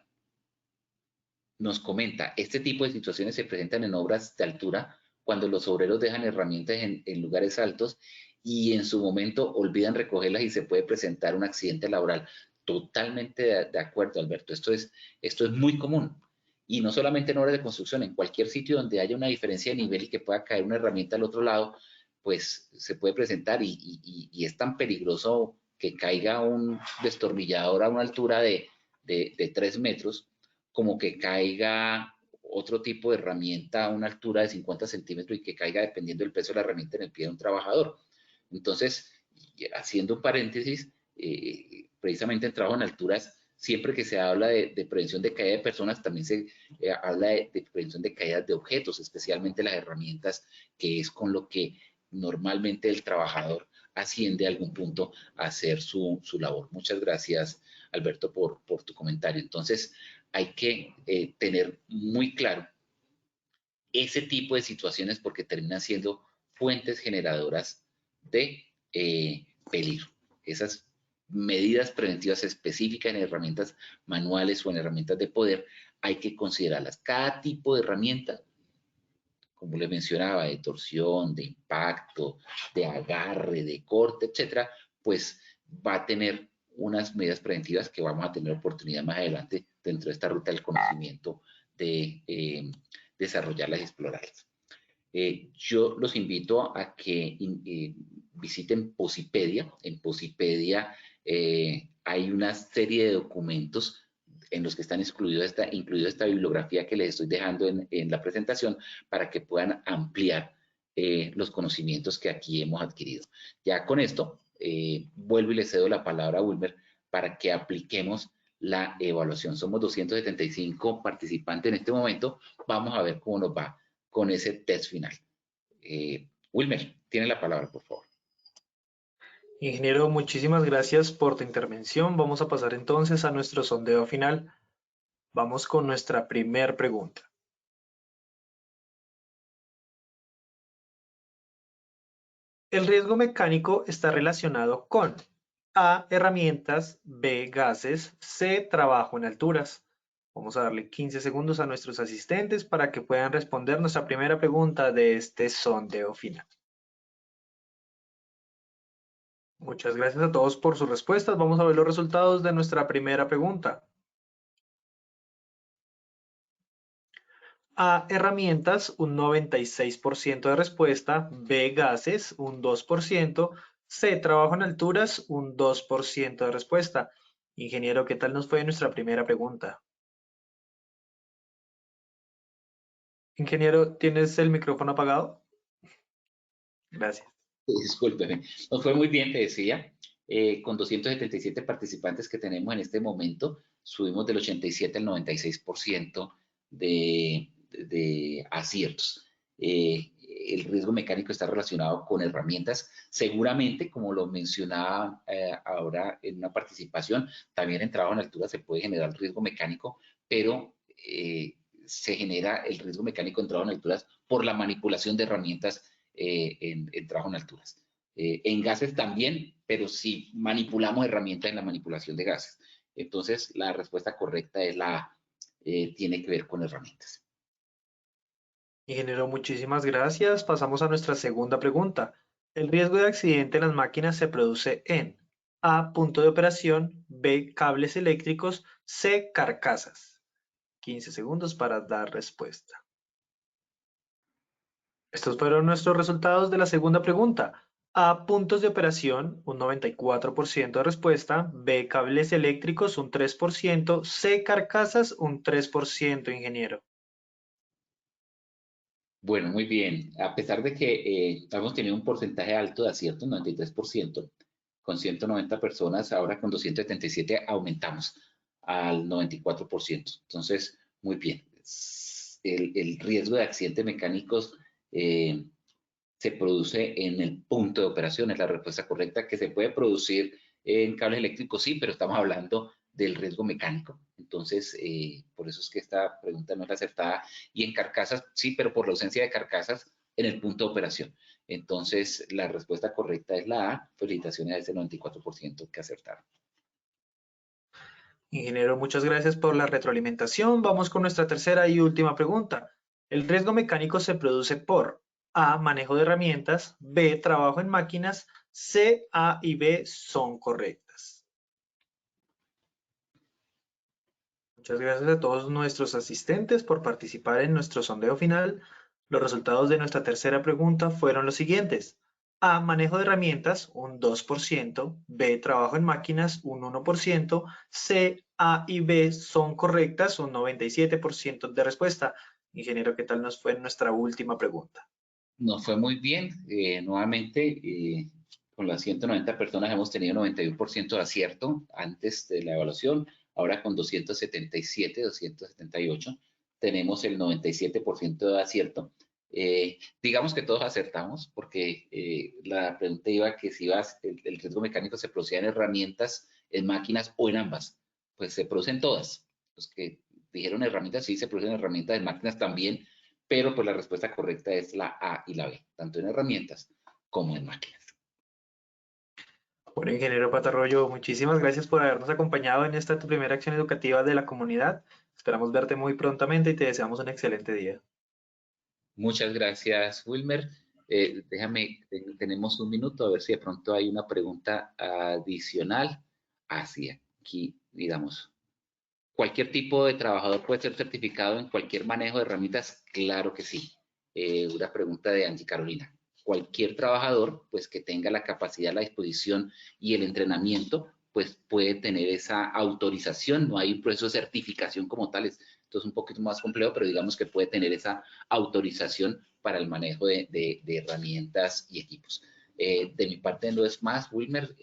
nos comenta, este tipo de situaciones se presentan en obras de altura cuando los obreros dejan herramientas en lugares altos y en su momento olvidan recogerlas y se puede presentar un accidente laboral. Totalmente de acuerdo, Alberto. Esto es muy común. Y no solamente en obras de construcción, en cualquier sitio donde haya una diferencia de nivel y que pueda caer una herramienta al otro lado, pues se puede presentar y es tan peligroso que caiga un destornillador a una altura de 3 metros como que caiga otro tipo de herramienta a una altura de 50 centímetros y que caiga dependiendo del peso de la herramienta en el pie de un trabajador. Entonces, haciendo un paréntesis, precisamente en trabajo en alturas, siempre que se habla de prevención de caída de personas, también se habla de prevención de caídas de objetos, especialmente las herramientas, que es con lo que normalmente el trabajador asciende a algún punto a hacer su labor. Muchas gracias, Alberto, por tu comentario. Entonces, hay que tener muy claro ese tipo de situaciones porque terminan siendo fuentes generadoras de peligro. Esas medidas preventivas específicas en herramientas manuales o en herramientas de poder hay que considerarlas. Cada tipo de herramienta, como les mencionaba, de torsión, de impacto, de agarre, de corte, etcétera, pues va a tener unas medidas preventivas que vamos a tener oportunidad más adelante dentro de esta ruta del conocimiento de desarrollarlas y explorarlas. Yo los invito a que visiten Posipedia. En Posipedia hay una serie de documentos en los que están incluida esta bibliografía que les estoy dejando en la presentación para que puedan ampliar los conocimientos que aquí hemos adquirido. Ya con esto, vuelvo y le cedo la palabra a Wilmer para que apliquemos la evaluación. Somos 275 participantes en este momento. Vamos a ver cómo nos va con ese test final. Wilmer, tiene la palabra, por favor. Ingeniero, muchísimas gracias por tu intervención. Vamos a pasar entonces a nuestro sondeo final. Vamos con nuestra primera pregunta. El riesgo mecánico está relacionado con A, herramientas, B, gases, C, trabajo en alturas. Vamos a darle 15 segundos a nuestros asistentes para que puedan responder nuestra primera pregunta de este sondeo final. Muchas gracias a todos por sus respuestas. Vamos a ver los resultados de nuestra primera pregunta. A, herramientas, un 96% de respuesta. B, gases, un 2%. C, trabajo en alturas, un 2% de respuesta. Ingeniero, ¿qué tal nos fue nuestra primera pregunta? Ingeniero, ¿tienes el micrófono apagado? Gracias. Discúlpeme, nos fue muy bien, te decía. Con 277 participantes que tenemos en este momento, subimos del 87 al 96% de aciertos. El riesgo mecánico está relacionado con herramientas. Seguramente, como lo mencionaba ahora en una participación, también en trabajo en altura se puede generar riesgo mecánico, pero se genera el riesgo mecánico en trabajo en alturas por la manipulación de herramientas en trabajo en alturas. En gases también, pero si manipulamos herramientas en la manipulación de gases. Entonces, la respuesta correcta es la A, tiene que ver con herramientas. Ingeniero, muchísimas gracias. Pasamos a nuestra segunda pregunta. El riesgo de accidente en las máquinas se produce en A, punto de operación, B, cables eléctricos, C, carcasas. 15 segundos para dar respuesta. Estos fueron nuestros resultados de la segunda pregunta. A, puntos de operación, un 94% de respuesta. B, cables eléctricos, un 3%. C, carcasas, un 3%, ingeniero. Bueno, muy bien. A pesar de que hemos tenido un porcentaje alto de acierto, 93%, con 190 personas, ahora con 277 aumentamos al 94%. Entonces, muy bien. El riesgo de accidentes mecánicos se produce en el punto de operación, es la respuesta correcta, que se puede producir en cables eléctricos, sí, pero estamos hablando del riesgo mecánico. Entonces, por eso es que esta pregunta no es acertada. Y en carcasas, sí, pero por la ausencia de carcasas en el punto de operación. Entonces, la respuesta correcta es la A. Felicitaciones a ese 94% que acertaron. Ingeniero, muchas gracias por la retroalimentación. Vamos con nuestra tercera y última pregunta. El riesgo mecánico se produce por A, manejo de herramientas, B, trabajo en máquinas, C, A y B son correctas. Muchas gracias a todos nuestros asistentes por participar en nuestro sondeo final. Los resultados de nuestra tercera pregunta fueron los siguientes. A, manejo de herramientas, un 2%, B, trabajo en máquinas, un 1%, C, A y B son correctas, un 97% de respuesta. Ingeniero, ¿qué tal nos fue nuestra última pregunta? Nos fue muy bien. Nuevamente, con las 190 personas hemos tenido 91% de acierto antes de la evaluación. Ahora con 277, 278, tenemos el 97% de acierto. Digamos que todos acertamos porque la pregunta iba que si el riesgo mecánico se producía en herramientas, en máquinas o en ambas. Pues se producen todas. Los que dijeron herramientas, sí, se producen herramientas, en máquinas también, pero pues la respuesta correcta es la A y la B, tanto en herramientas como en máquinas. Bueno, ingeniero Patarroyo, muchísimas gracias por habernos acompañado en esta tu primera acción educativa de la comunidad. Esperamos verte muy prontamente y te deseamos un excelente día. Muchas gracias, Wilmer. Tenemos un minuto, a ver si de pronto hay una pregunta adicional. Así, aquí, digamos, ¿cualquier tipo de trabajador puede ser certificado en cualquier manejo de herramientas? Claro que sí. Una pregunta de Angie Carolina. Cualquier trabajador, pues, que tenga la capacidad, la disposición y el entrenamiento, pues, puede tener esa autorización. No hay un proceso de certificación como tal. Esto es un poquito más complejo, pero digamos que puede tener esa autorización para el manejo de herramientas y equipos. De mi parte no es más, Wilmer.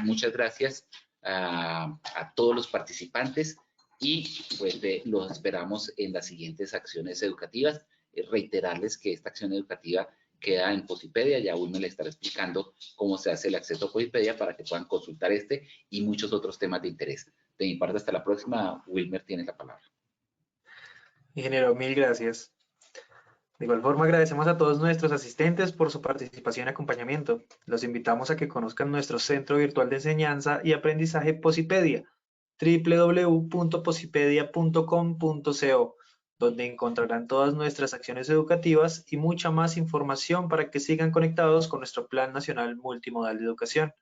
Muchas gracias a todos los participantes y pues los esperamos en las siguientes acciones educativas. Reiterarles que esta acción educativa queda en Posipedia. Ya Wilmer le estará explicando cómo se hace el acceso a Posipedia para que puedan consultar este y muchos otros temas de interés. De mi parte, hasta la próxima. Wilmer, tienes la palabra. Ingeniero, mil gracias. De igual forma, agradecemos a todos nuestros asistentes por su participación y acompañamiento. Los invitamos a que conozcan nuestro Centro Virtual de Enseñanza y Aprendizaje Posipedia, www.posipedia.com.co, donde encontrarán todas nuestras acciones educativas y mucha más información para que sigan conectados con nuestro Plan Nacional Multimodal de Educación.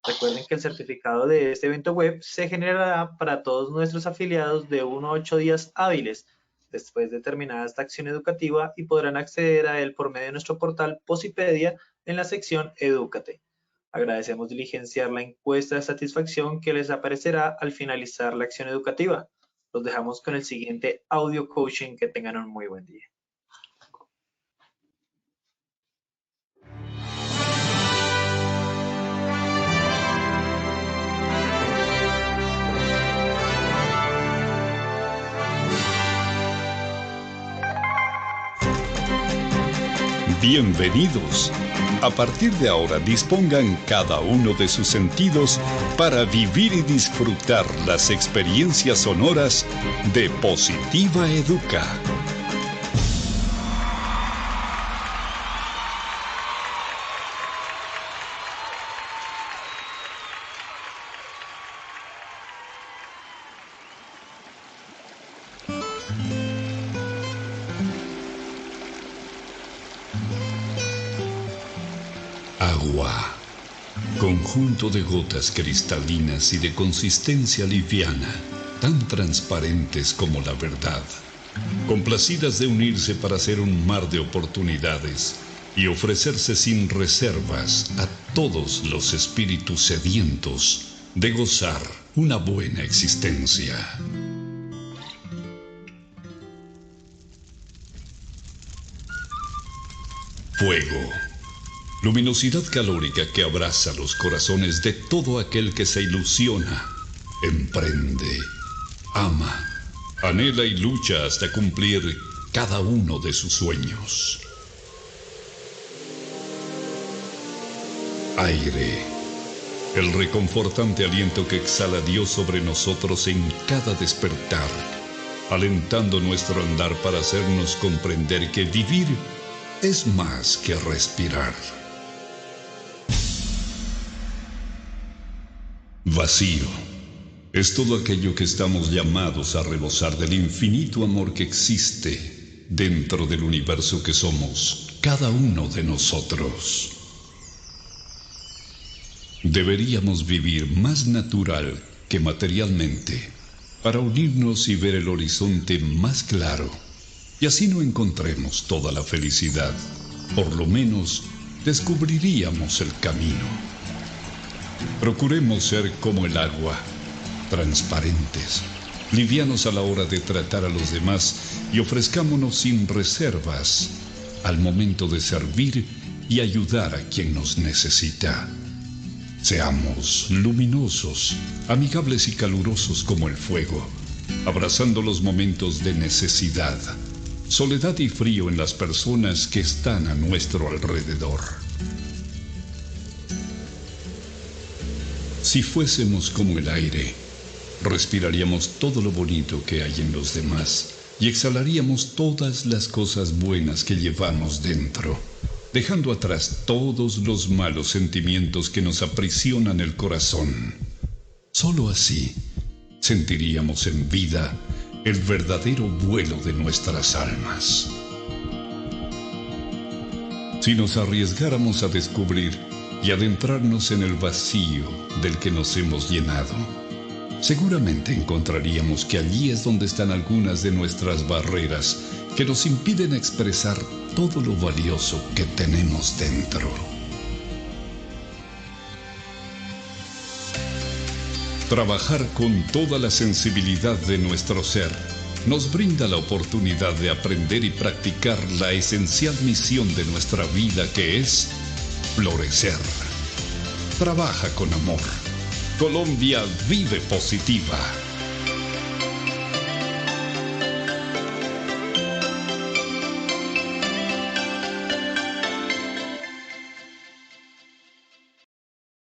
Recuerden que el certificado de este evento web se generará para todos nuestros afiliados de 1 a 8 días hábiles después de terminada esta acción educativa y podrán acceder a él por medio de nuestro portal Posipedia en la sección Edúcate. Agradecemos diligenciar la encuesta de satisfacción que les aparecerá al finalizar la acción educativa. Los dejamos con el siguiente audio coaching. Que tengan un muy buen día. Bienvenidos. A partir de ahora dispongan cada uno de sus sentidos para vivir y disfrutar las experiencias sonoras de Positiva Educa. Agua, conjunto de gotas cristalinas y de consistencia liviana, tan transparentes como la verdad, complacidas de unirse para hacer un mar de oportunidades y ofrecerse sin reservas a todos los espíritus sedientos de gozar una buena existencia. Fuego. Luminosidad calórica que abraza los corazones de todo aquel que se ilusiona, emprende, ama, anhela y lucha hasta cumplir cada uno de sus sueños. Aire, el reconfortante aliento que exhala Dios sobre nosotros en cada despertar, alentando nuestro andar para hacernos comprender que vivir es más que respirar. Vacío es todo aquello que estamos llamados a rebosar del infinito amor que existe dentro del universo que somos cada uno de nosotros. Deberíamos vivir más natural que materialmente para unirnos y ver el horizonte más claro, y así no encontremos toda la felicidad. Por lo menos descubriríamos el camino. Procuremos ser como el agua, transparentes, livianos a la hora de tratar a los demás y ofrezcámonos sin reservas al momento de servir y ayudar a quien nos necesita. Seamos luminosos, amigables y calurosos como el fuego, abrazando los momentos de necesidad, soledad y frío en las personas que están a nuestro alrededor. Si fuésemos como el aire, respiraríamos todo lo bonito que hay en los demás y exhalaríamos todas las cosas buenas que llevamos dentro, dejando atrás todos los malos sentimientos que nos aprisionan el corazón. Solo así sentiríamos en vida el verdadero vuelo de nuestras almas. Si nos arriesgáramos a descubrir y adentrarnos en el vacío del que nos hemos llenado, seguramente encontraríamos que allí es donde están algunas de nuestras barreras que nos impiden expresar todo lo valioso que tenemos dentro. Trabajar con toda la sensibilidad de nuestro ser nos brinda la oportunidad de aprender y practicar la esencial misión de nuestra vida, que es florecer. Trabaja con amor. Colombia vive positiva.